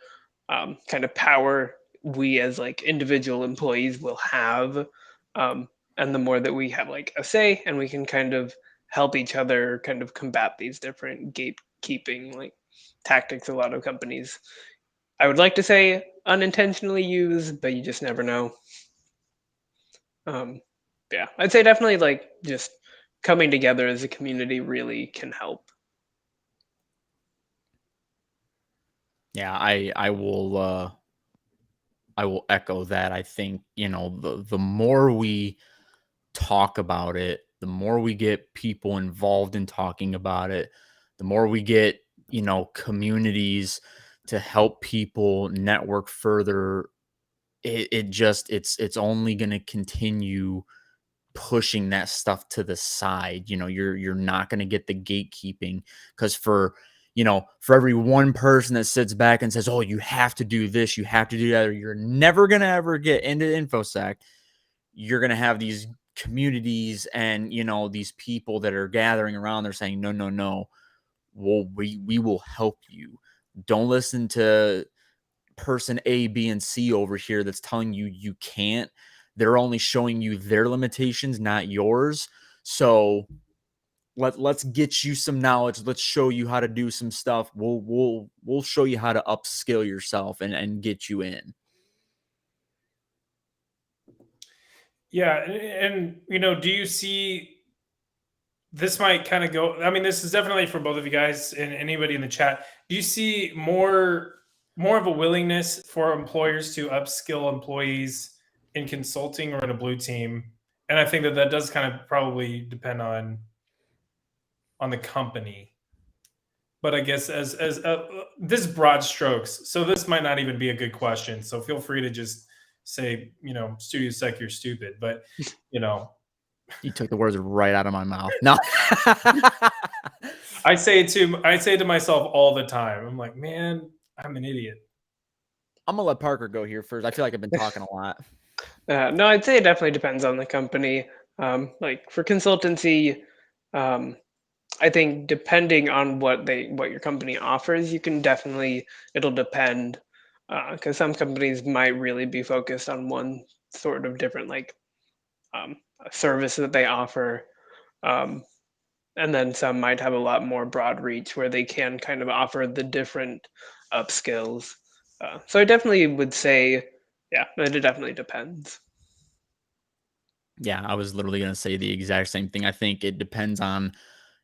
kind of power we as like individual employees will have, and the more that we have like a say, and we can kind of help each other kind of combat these different gatekeeping like tactics a lot of companies, I would like to say, unintentionally use, but you just never know. Um, yeah, I'd say definitely like just coming together as a community really can help. Yeah, I will echo that. I think, the more we talk about it, the more we get people involved in talking about it, the more we get, communities to help people network further, it's only going to continue pushing that stuff to the side. You're not going to get the gatekeeping, because for every one person that sits back and says, oh, you have to do this, you have to do that, or you're never going to ever get into Infosec, you're going to have these communities and, these people that are gathering around. They're saying, no, no, no. Well, we will help you. Don't listen to person A, B, and C over here that's telling you you can't. They're only showing you their limitations, not yours. So let's get you some knowledge. Let's show you how to do some stuff. We'll show you how to upskill yourself and get you in. Yeah, and do you see this might kind of go? I mean, this is definitely for both of you guys and anybody in the chat. Do you see more of a willingness for employers to upskill employees in consulting or in a blue team? And I think that that does kind of probably depend on the company. But I guess as this broad strokes, so this might not even be a good question. So feel free to just say, StudioSec, you're stupid. But you know, You took the words right out of my mouth. No. I say it to myself all the time. I'm like, man, I'm an idiot. I'm gonna let Parker go here first. I feel like I've been talking a lot. No, I'd say it definitely depends on the company. Like for consultancy, um, I think depending on what your company offers, you can definitely it'll depend because some companies might really be focused on one sort of different like a service that they offer, um, and then some might have a lot more broad reach where they can kind of offer the different upskills. So I definitely would say, yeah, it definitely depends. Yeah, I was literally gonna say the exact same thing. I think it depends on,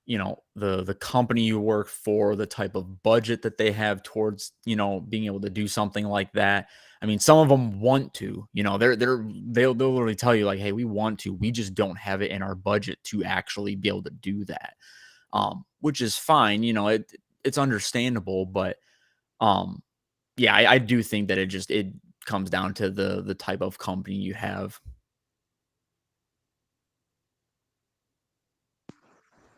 the company you work for, the type of budget that they have towards, being able to do something like that. I mean, some of them want to, they'll literally tell you like, hey, we want to, we just don't have it in our budget to actually be able to do that. Which is fine, it's understandable, but um yeah, I do think that it comes down to the type of company you have.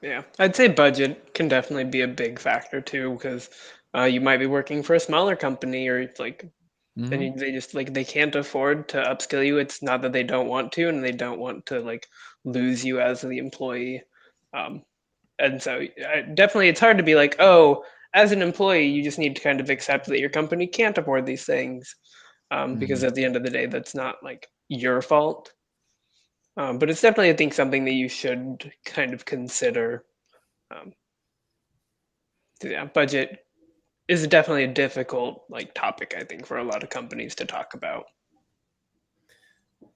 Yeah, I'd say budget can definitely be a big factor too, because you might be working for a smaller company, or it's like then Mhm. they just like they can't afford to upskill you. It's not that they don't want to, and they don't want to like lose you as the employee. Um, and so definitely, it's hard to be like, oh, as an employee, you just need to kind of accept that your company can't afford these things, because Mhm. at the end of the day, that's not like your fault. But it's definitely, I think, something that you should kind of consider. Um, yeah, budget is definitely a difficult like topic, I think, for a lot of companies to talk about.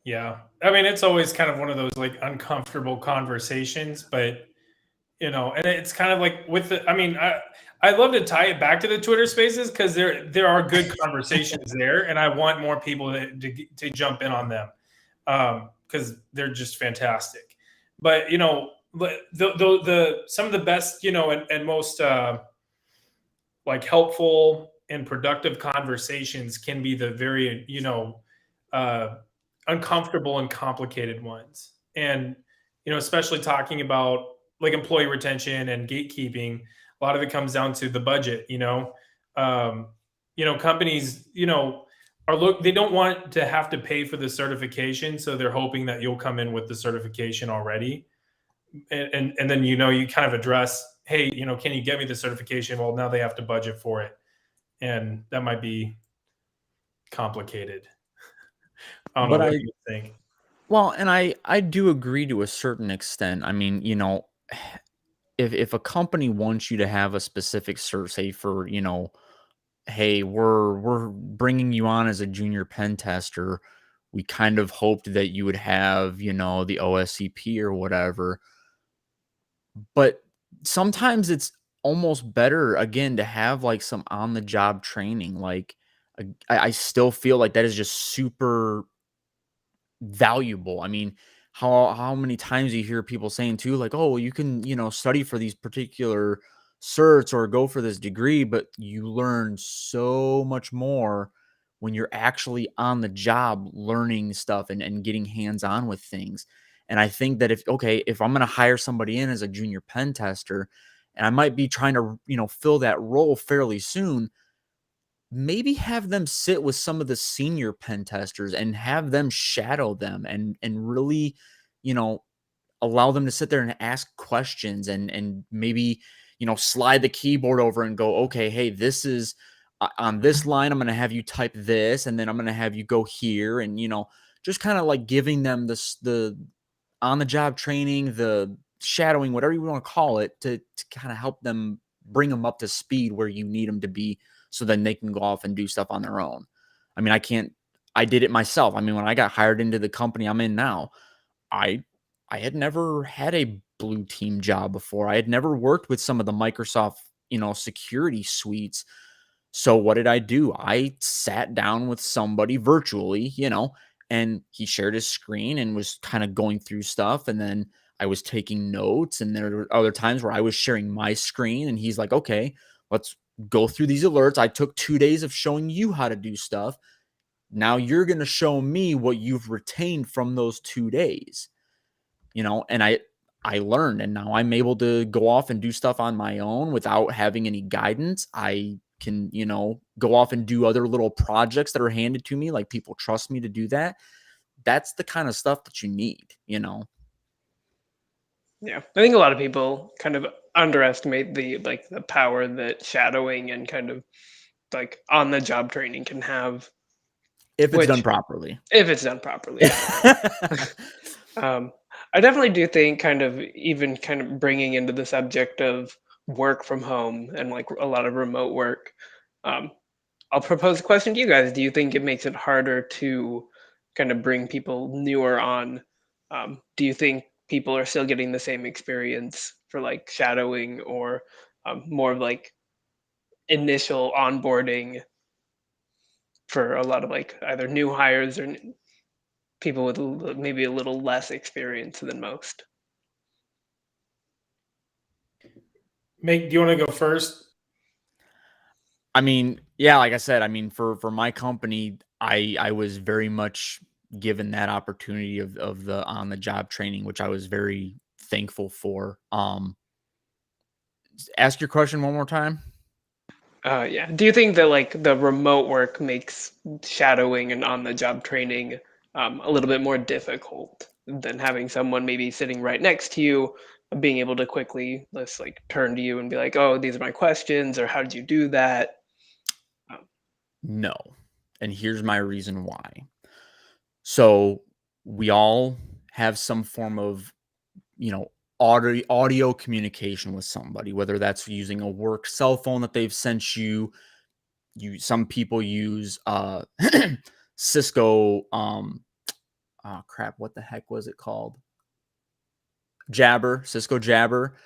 Yeah, I mean, it's always kind of one of those like uncomfortable conversations, but and it's kind of like with the. I mean, I love to tie it back to the Twitter Spaces because there are good conversations there, and I want more people to jump in on them because they're just fantastic. But the some of the best and most like helpful and productive conversations can be the very uh, uncomfortable and complicated ones, and especially talking about like employee retention and gatekeeping. A lot of it comes down to the budget. Um, companies they don't want to have to pay for the certification, so they're hoping that you'll come in with the certification already, and then you kind of address, hey, can you get me the certification? Well, now they have to budget for it, and that might be complicated. I don't know, But what I do you think? Well, and I do agree to a certain extent. I mean, if a company wants you to have a specific cert, say for, hey, we're bringing you on as a junior pen tester. We kind of hoped that you would have, the OSCP or whatever. But sometimes it's almost better again to have like some on the job training. Like I still feel like that is just super valuable. I mean, how many times you hear people saying too, like, oh, you can, study for these particular certs or go for this degree, but you learn so much more when you're actually on the job learning stuff and getting hands-on with things. And I think that if I'm gonna hire somebody in as a junior pen tester, and I might be trying to, fill that role fairly soon, maybe have them sit with some of the senior pen testers and have them shadow them and really, you know, allow them to sit there and ask questions and maybe, slide the keyboard over and go, okay, hey, this is on this line, I'm going to have you type this, and then I'm going to have you go here, and just kind of like giving them the on the job training, the shadowing, whatever you want to call it, to kind of help them bring them up to speed where you need them to be so then they can go off and do stuff on their own. I mean, I did it myself. I mean, when I got hired into the company I'm in now, I had never had a blue team job before. I had never worked with some of the Microsoft, security suites. So what did I do? I sat down with somebody virtually, and he shared his screen and was kind of going through stuff. And then I was taking notes. And there were other times where I was sharing my screen and he's like, okay, let's go through these alerts. I took 2 days of showing you how to do stuff. Now you're going to show me what you've retained from those 2 days, and I learned, and now I'm able to go off and do stuff on my own without having any guidance. I can, go off and do other little projects that are handed to me. Like, people trust me to do that. That's the kind of stuff that you need. Yeah, I think a lot of people kind of underestimate the power that shadowing and kind of like on the job training can have If it's done which properly. if it's done properly. I definitely do think kind of even kind of bringing into the subject of work from home and like a lot of remote work. Um, I'll propose a question to you guys. Do you think it makes it harder to kind of bring people newer on? Do you think people are still getting the same experience for like shadowing or more of like initial onboarding for a lot of like either new hires or people with maybe a little less experience than most? Do you want to go first? I mean, yeah, like I said, I mean, for my company, I was very much given that opportunity of the on the job training, which I was very thankful for. Ask your question one more time. Yeah. Do you think that like the remote work makes shadowing and on the job training a little bit more difficult than having someone maybe sitting right next to you, being able to quickly just like turn to you and be like, "Oh, these are my questions," or "How did you do that?" Um, No. And here's my reason why. So we all have some form of, audio communication with somebody, whether that's using a work cell phone that they've sent you. Some people use Cisco, oh crap, what the heck was it called? Cisco Jabber,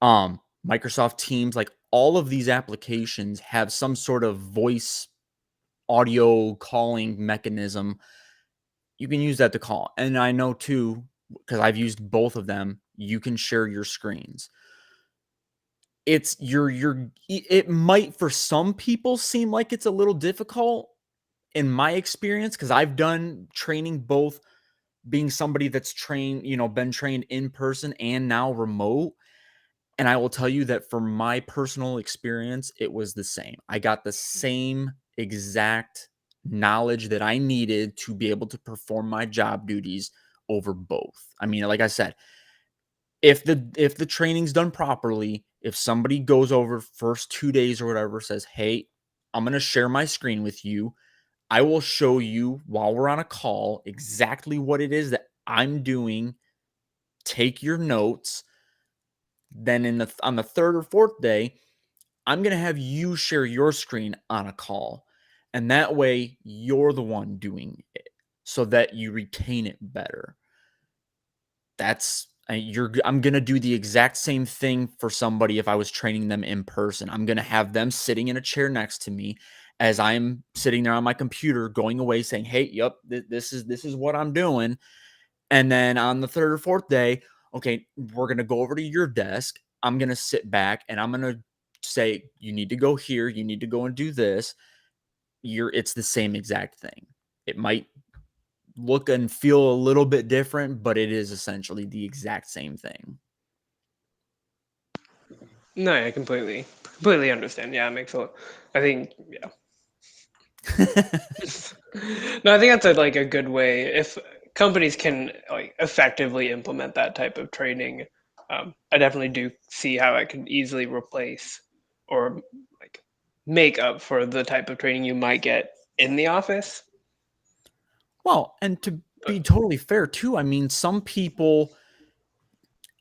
Microsoft Teams. Like, all of these applications have some sort of voice audio calling mechanism. You can use that to call. And I know too, because I've used both of them, you can share your screens. It might for some people seem like it's a little difficult in my experience, because I've done training both being somebody that's trained, been trained in person and now remote. And I will tell you that from my personal experience, it was the same. I got the same exact knowledge that I needed to be able to perform my job duties over both. I mean, like I said, if the training's done properly, if somebody goes over first 2 days or whatever, says, "Hey, I'm going to share my screen with you. I will show you while we're on a call exactly what it is that I'm doing. Take your notes." Then on the third or fourth day, I'm going to have you share your screen on a call. And that way you're the one doing it so that you retain it better. I'm going to do the exact same thing for somebody if I was training them in person. I'm going to have them sitting in a chair next to me as I'm sitting there on my computer going away saying, "Hey, yep, this is what I'm doing." And then on the third or fourth day, okay, we're going to go over to your desk. I'm going to sit back and I'm going to say, "You need to go here. You need to go and do this." It's the same exact thing. It might look and feel a little bit different, but it is essentially the exact same thing. no, I completely understand. Yeah, it makes a lot. I think yeah. No, I think that's like a good way if companies can like effectively implement that type of training. I definitely do see how it could easily replace or like make up for the type of training you might get in the office. Well, and to But be totally fair too, I mean, some people,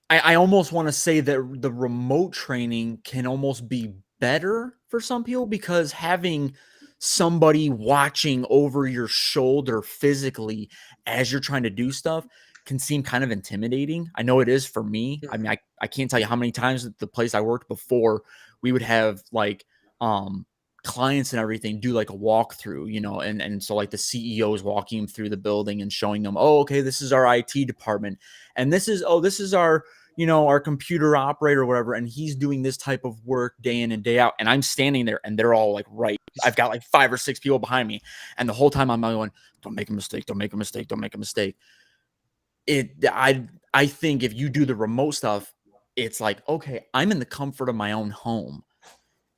I almost want to say that the remote training can almost be better for some people, because having somebody watching over your shoulder physically as you're trying to do stuff can seem kind of intimidating. I know it is for me. I mean, I can't tell you how many times at the place I worked before, we would have like clients and everything do like a walkthrough, you know, and so like the CEO is walking them through the building and showing them, oh, okay, this is our IT department, and this is our, you know, our computer operator or whatever, and he's doing this type of work day in and day out, and I'm standing there and they're all like, right, I've got like 5 or 6 people behind me, and the whole time I'm going, don't make a mistake, don't make a mistake, don't make a mistake. I think if you do the remote stuff, it's like, okay, I'm in the comfort of my own home,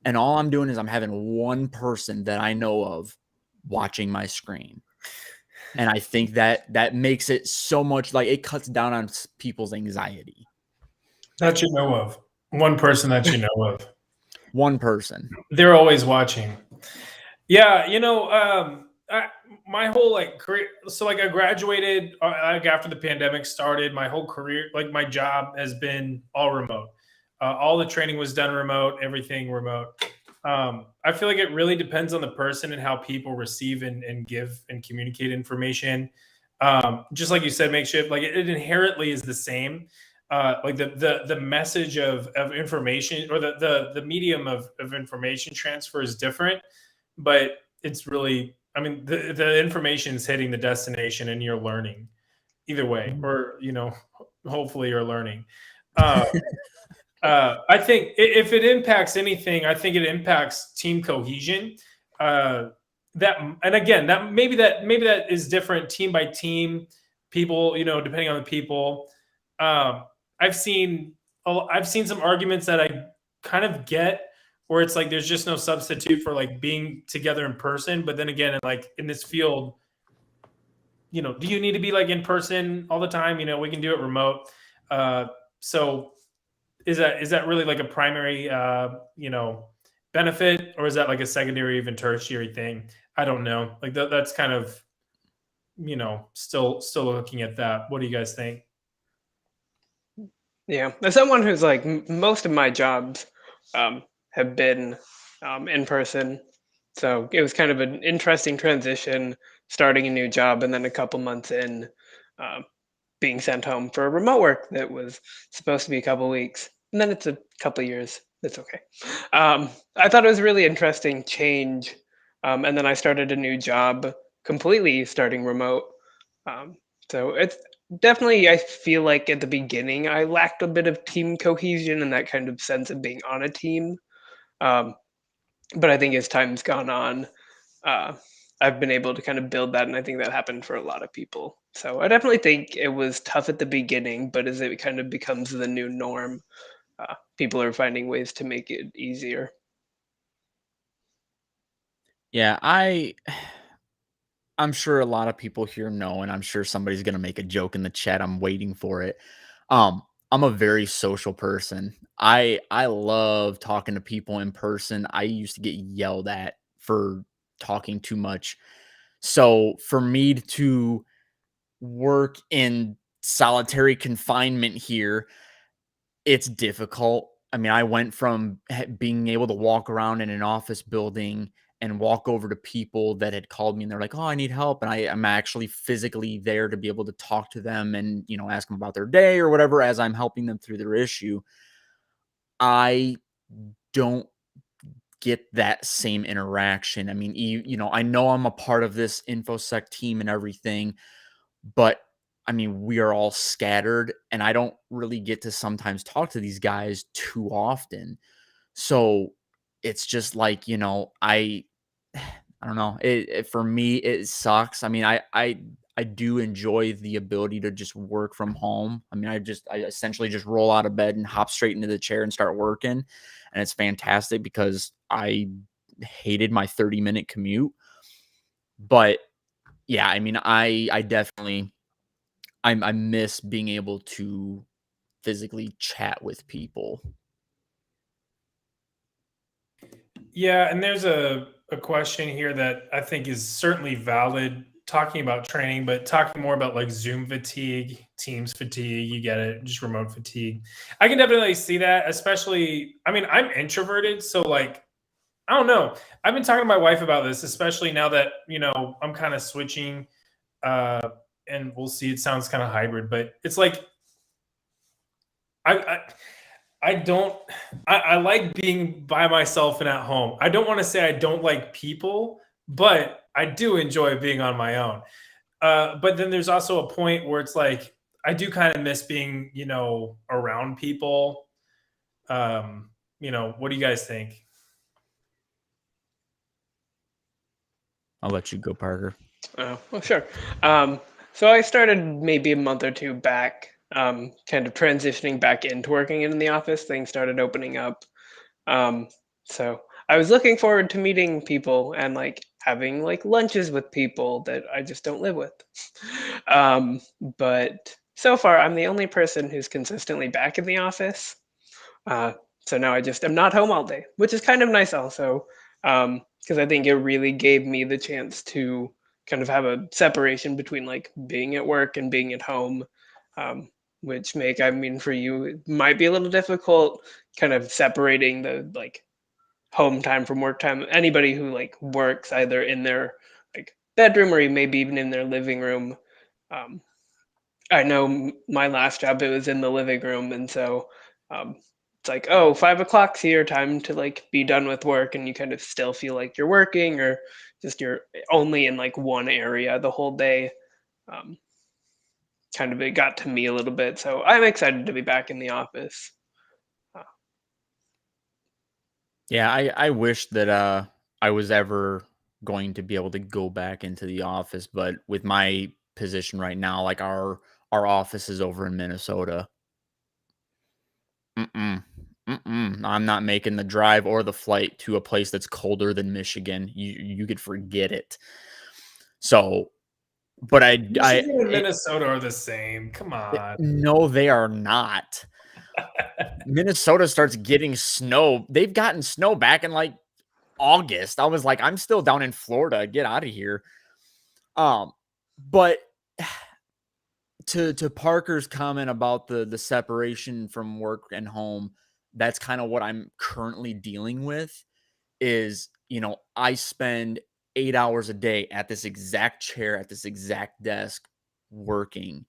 and all I'm doing is I'm having one person that I know of watching my screen. And I think that makes it so much, like, it cuts down on people's anxiety. That you know of. One person that you know of. One person. They're always watching. Yeah, you know, my whole like career. So like I graduated like after the pandemic started. My whole career, like my job, has been all remote. All the training was done remote. Everything remote. I feel like it really depends on the person and how people receive and give and communicate information. Just like you said, makeshift, like it inherently is the same. Like the message of information, or the medium of information transfer is different, but it's really, I mean, the information is hitting the destination and you're learning either way, or, you know, hopefully you're learning. I think if it impacts anything, I think it impacts team cohesion. That, and again, that maybe that is different team by team, people, you know, depending on the people. I've seen some arguments that I kind of get, where it's like there's just no substitute for like being together in person. But then again, in this field, you know, do you need to be like in person all the time? You know, we can do it remote. So is that really like a primary you know, benefit, or is that like a secondary, even tertiary thing? I don't know. Like that's kind of, you know, still looking at that. What do you guys think? Yeah, as someone who's like most of my jobs have been in person, so it was kind of an interesting transition starting a new job and then a couple months in, um, being sent home for remote work that was supposed to be a couple weeks, and then it's a couple years. It's okay. I thought it was a really interesting change, and then I started a new job completely starting remote. Um, so it's definitely, I feel like at the beginning I lacked a bit of team cohesion and that kind of sense of being on a team. Um, but I think as time's gone on, uh, I've been able to kind of build that, and I think that happened for a lot of people. So I definitely think it was tough at the beginning, but as it kind of becomes the new norm, people are finding ways to make it easier. Yeah, I'm sure a lot of people here know, and I'm sure somebody's gonna make a joke in the chat. I'm waiting for it. I'm a very social person. I love talking to people in person. I used to get yelled at for talking too much. So for me to work in solitary confinement here, it's difficult. I mean, I went from being able to walk around in an office building and walk over to people that had called me and they're like, "Oh, I need help." And I'm actually physically there to be able to talk to them and, you know, ask them about their day or whatever as I'm helping them through their issue. I don't get that same interaction. I mean, you know, I know I'm a part of this Infosec team and everything, but I mean, we are all scattered and I don't really get to sometimes talk to these guys too often. So it's just like, you know, I don't know. It for me it sucks. I mean, I do enjoy the ability to just work from home. I mean, I essentially just roll out of bed and hop straight into the chair and start working, and it's fantastic because I hated my 30-minute commute. But yeah, I mean, I definitely I miss being able to physically chat with people. Yeah, and there's a question here that I think is certainly valid, talking about training, but talking more about like Zoom fatigue, Teams fatigue, you get it, just remote fatigue. I can definitely see that, especially, I mean, I'm introverted, so like I don't know. I've been talking to my wife about this, especially now that, I'm kind of switching, uh, and we'll see. It sounds kind of hybrid, but it's like I, I I don't. I like being by myself and at home. I don't want to say I don't like people, but I do enjoy being on my own. But then there's also a point where it's like I do kind of miss being, around people. What do you guys think? I'll let you go, Parker. Oh, well, sure. So I started maybe a month or two back, kind of transitioning back into working in the office. Things started opening up. Um, so I was looking forward to meeting people and like having like lunches with people that I just don't live with. But so far, I'm the only person who's consistently back in the office. Uh, so now I just am not home all day, which is kind of nice also, because I think it really gave me the chance to kind of have a separation between like being at work and being at home, um, which I mean, for you, it might be a little difficult, kind of separating the like home time from work time. Anybody who like works either in their like bedroom or maybe even in their living room. Um, I know my last job, it was in the living room, and so um, it's like, oh, 5 o'clock's here, time to like be done with work, and you kind of still feel like you're working, or just you're only in like one area the whole day. Um, Kind of it got to me a little bit, so I'm excited to be back in the office. Uh, Yeah, I wish that I was ever going to be able to go back into the office, but with my position right now, like our office is over in Minnesota. Mm-mm. Mm-mm. I'm not making the drive or the flight to a place that's colder than Michigan. You could forget it. So, but Michigan and Minnesota are the same. Come on. no, they are not. Minnesota starts getting snow. They've gotten snow back in like August. I was like, I'm still down in Florida. Get out of here. But to Parker's comment about the separation from work and home, that's kind of what I'm currently dealing with. Is I spend 8 hours a day at this exact chair at this exact desk working,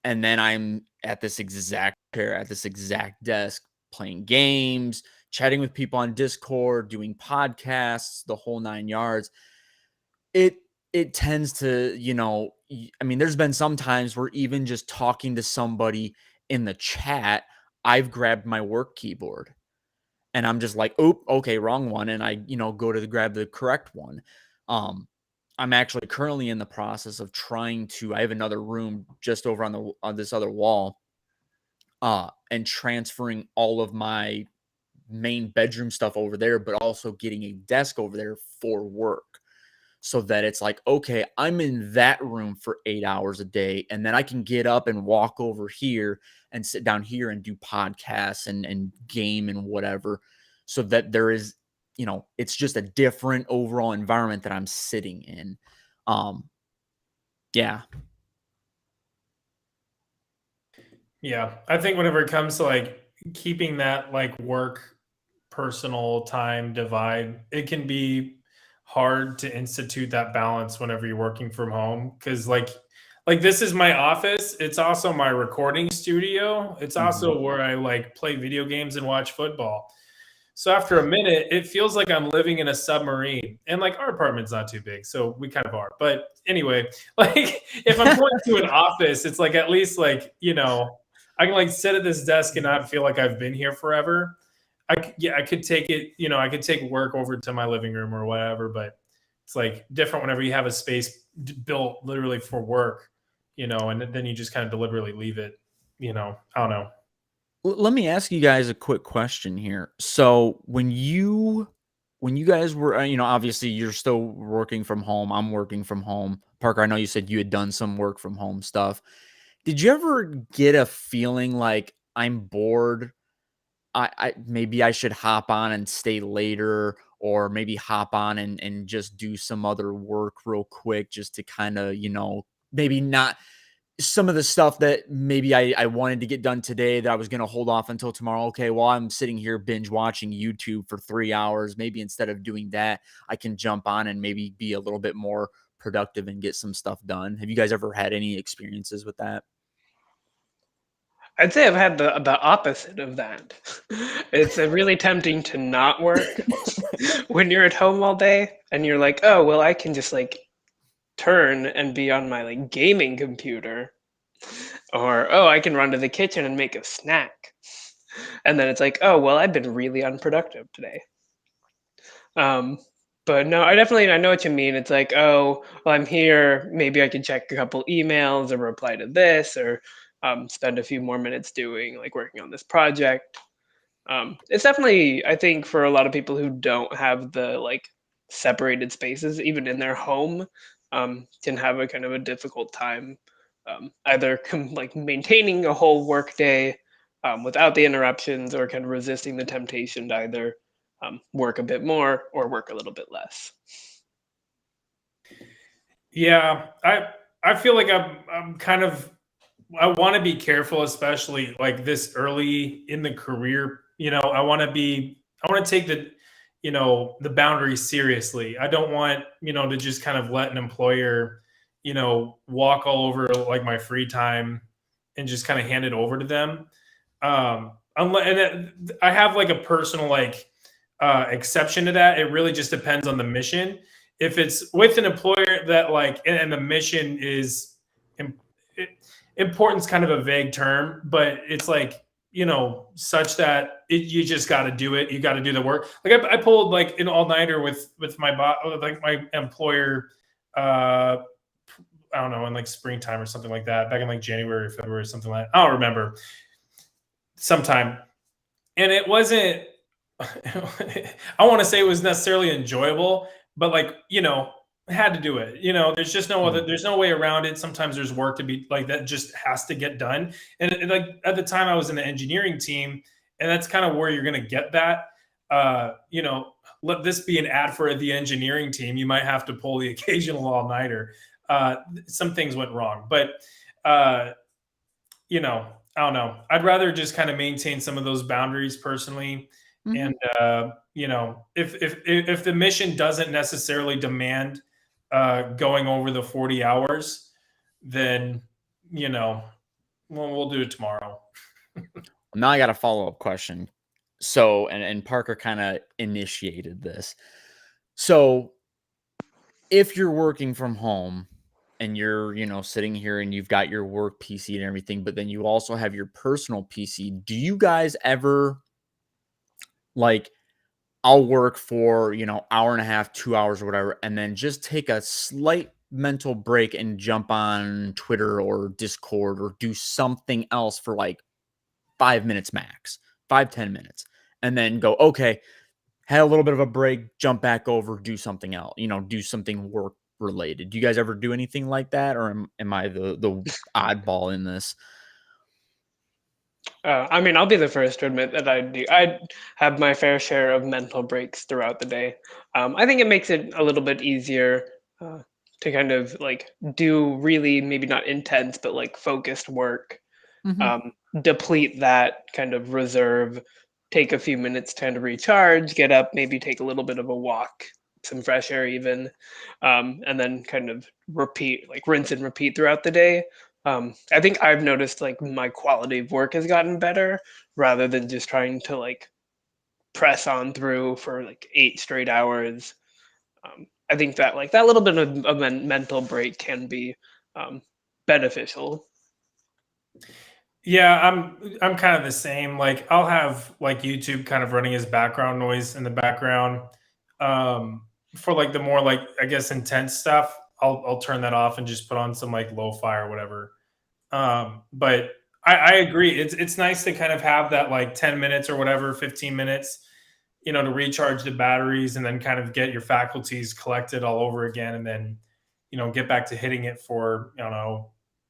and then I'm at this exact chair at this exact desk playing games, chatting with people on Discord, doing podcasts, the whole 9 yards. It tends to, I mean, there's been some times where even just talking to somebody in the chat, I've grabbed my work keyboard and I'm just like, "Oop, okay, wrong one," and I, go to grab the correct one. Um, I'm actually currently in the process of trying to. I have another room just over on this other wall, and transferring all of my main bedroom stuff over there, but also getting a desk over there for work. So that it's like, okay, I'm in that room for 8 hours a day, and then I can get up and walk over here and sit down here and do podcasts and game and whatever. So that there is, it's just a different overall environment that I'm sitting in. Yeah. Yeah, I think whenever it comes to like keeping that like work personal time divide, it can be hard to institute that balance whenever you're working from home because like this is my office, it's also my recording studio, it's Mhm. also where I like play video games and watch football. So after a minute, it feels like I'm living in a submarine. And like our apartment's not too big, so we kind of are. But anyway, like if I'm going to an office, it's like at least like, I can like sit at this desk and not feel like I've been here forever. I could take it, I could take work over to my living room or whatever, but it's like different whenever you have a space built literally for work, and then you just kind of deliberately leave it, I don't know. Let me ask you guys a quick question here. So when you guys were, obviously you're still working from home. I'm working from home. Parker, I know you said you had done some work from home stuff. Did you ever get a feeling like I'm bored? I maybe I should hop on and stay later, or maybe hop on and just do some other work real quick just to kind of, maybe not some of the stuff that maybe I wanted to get done today that I was going to hold off until tomorrow. Okay, while I'm sitting here binge watching YouTube for 3 hours, maybe instead of doing that, I can jump on and maybe be a little bit more productive and get some stuff done. Have you guys ever had any experiences with that? I'd say I've had the opposite of that. It's really tempting to not work when you're at home all day and you're like, oh, well, I can just like turn and be on my like gaming computer, or oh, I can run to the kitchen and make a snack. And then it's like, oh, well, I've been really unproductive today. Um, but no, I know what you mean. It's like, oh, well, I'm here. Maybe I can check a couple emails or reply to this, or spend a few more minutes doing like working on this project. It's definitely, I think, for a lot of people who don't have the like separated spaces, even in their home, can have a kind of a difficult time either like maintaining a whole work day without the interruptions, or kind of resisting the temptation to either work a bit more or work a little bit less. Yeah, I feel like I'm kind of, I want to be careful, especially like this early in the career. I want to take the boundaries seriously. I don't want, to just kind of let an employer, walk all over like my free time and just kind of hand it over to them. I have like a personal like exception to that. It really just depends on the mission. If it's with an employer that like, and the mission is important's kind of a vague term, but it's like, such that you just got to do it. You got to do the work. Like I pulled like an all-nighter with like my employer, I don't know, in like springtime or something like that, back in like January or February or something like that. I don't remember, sometime. And it wasn't, I want to say it was necessarily enjoyable, but like, had to do it. There's just no other, there's no way around it. Sometimes there's work to be like, that just has to get done. And like at the time I was in the engineering team, and that's kind of where you're going to get that. Let this be an ad for the engineering team. You might have to pull the occasional all-nighter. Some things went wrong, but I don't know. I'd rather just kind of maintain some of those boundaries personally. And if the mission doesn't necessarily demand going over the 40 hours, then we'll do it tomorrow. Now I got a follow-up question. So, and Parker kind of initiated this. So if you're working from home and you're, sitting here and you've got your work PC and everything, but then you also have your personal PC, do you guys ever like, I'll work for, hour and a half, 2 hours or whatever, and then just take a slight mental break and jump on Twitter or Discord or do something else for like 5 minutes max, 5-10 minutes, and then go, okay, had a little bit of a break, jump back over, do something else, do something work related. Do you guys ever do anything like that? Or am I the oddball in this? I mean, I'll be the first to admit that I have my fair share of mental breaks throughout the day. I think it makes it a little bit easier to kind of like do really maybe not intense, but like focused work. Deplete that kind of reserve, take a few minutes to kind of recharge, get up, maybe take a little bit of a walk, some fresh air even, and then kind of repeat, like rinse and repeat throughout the day. I think I've noticed like my quality of work has gotten better rather than just trying to like press on through for like 8 straight hours. I think that like that little bit of a mental break can be beneficial. Yeah, I'm kind of the same. Like I'll have like YouTube kind of running as background noise in the background. For like the more like, I guess, intense stuff, I'll turn that off and just put on some like lo-fi or whatever. But I agree. It's nice to kind of have that like 10 minutes or whatever, 15 minutes, to recharge the batteries and then kind of get your faculties collected all over again. And then, get back to hitting it for,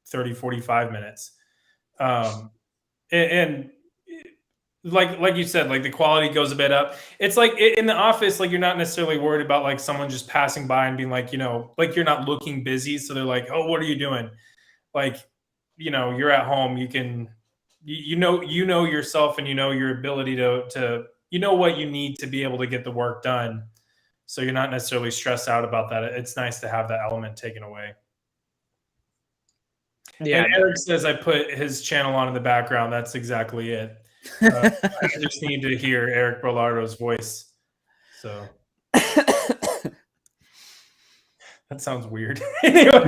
30, 45 minutes. And like you said, like the quality goes a bit up. It's like in the office, like you're not necessarily worried about like someone just passing by and being like, like you're not looking busy. So they're like, oh, what are you doing? Like, you're at home, you know yourself, and you know your ability to what you need to be able to get the work done. So you're not necessarily stressed out about that. It's nice to have that element taken away. Yeah, And Eric says I put his channel on in the background. That's exactly it. I just need to hear Eric Berlardo's voice. So that sounds weird. Anyway,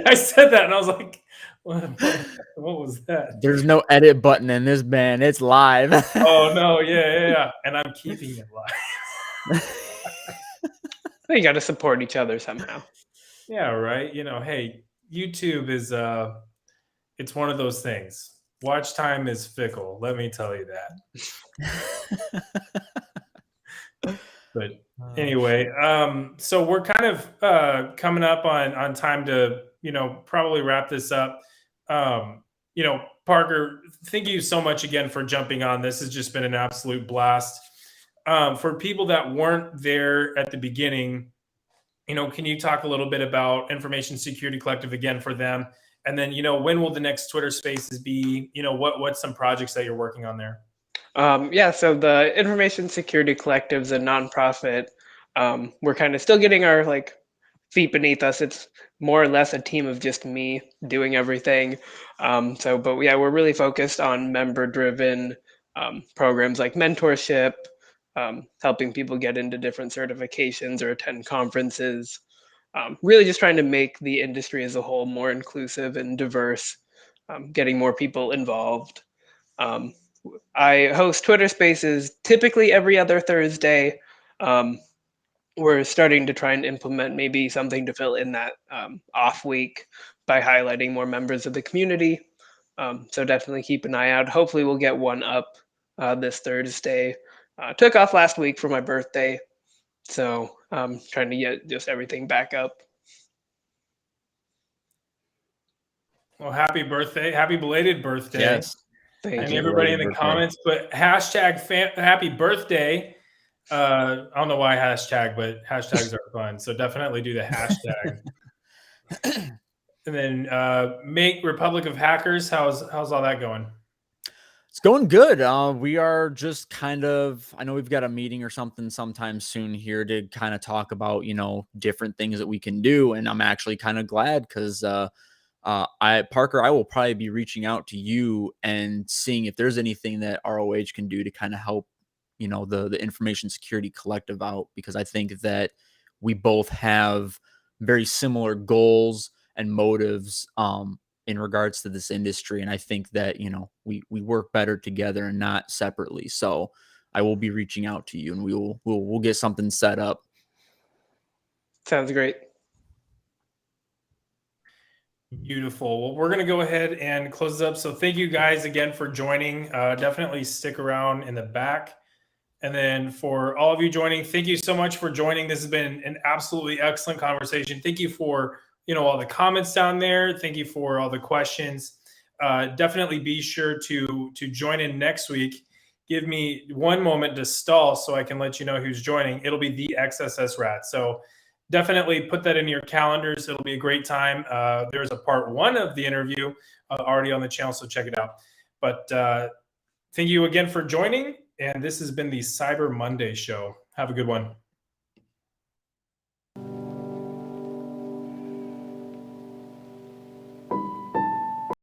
I said that and I was like, what was that? There's no edit button in this band. It's live. Oh no, yeah. And I'm keeping it live. you got to support each other somehow. Yeah, right. Hey, YouTube is it's one of those things. Watch time is fickle. Let me tell you that. But anyway, so we're kind of coming up on time to probably wrap this up. Parker, thank you so much again for jumping on. This has just been an absolute blast. For people that weren't there at the beginning, can you talk a little bit about Information Security Collective again for them? And then, when will the next Twitter Spaces be? What's some projects that you're working on there? So the Information Security Collective is a nonprofit. We're kind of still getting our feet beneath us. It's more or less a team of just me doing everything. We're really focused on member-driven programs like mentorship, helping people get into different certifications or attend conferences. Really just trying to make the industry as a whole more inclusive and diverse, getting more people involved. I host Twitter Spaces typically every other Thursday. We're starting to try and implement maybe something to fill in that off week by highlighting more members of the community. So definitely keep an eye out. Hopefully we'll get one up this Thursday. Took off last week for my birthday. So trying to get just everything back up. Well, happy birthday. Happy belated birthday. Yes. Thank And you. everybody in the comments, but hashtag happy birthday. I don't know why hashtag, but hashtags are fun. So definitely do the hashtag. And then make Republic of Hackers. How's all that going? It's going good. We are just kind of, I know we've got a meeting or something sometime soon here to kind of talk about, different things that we can do. And I'm actually kind of glad because Parker, I will probably be reaching out to you and seeing if there's anything that ROH can do to kind of help, the Information Security Collective out, because I think that we both have very similar goals and motives in regards to this industry. And I think that, we work better together and not separately. So I will be reaching out to you and we'll get something set up. Sounds great. Beautiful. Well, we're going to go ahead and close it up. So thank you guys again for joining. Definitely stick around in the back. And then for all of you joining, thank you so much for joining. This has been an absolutely excellent conversation. Thank you for, all the comments down there. Thank you for all the questions. Definitely be sure to join in next week. Give me one moment to stall so I can let you know who's joining. It'll be the XSS Rat. So definitely put that in your calendars. It'll be a great time. There's a part 1 of the interview already on the channel, so check it out. But thank you again for joining. And this has been the Cyber Monday show. Have a good one.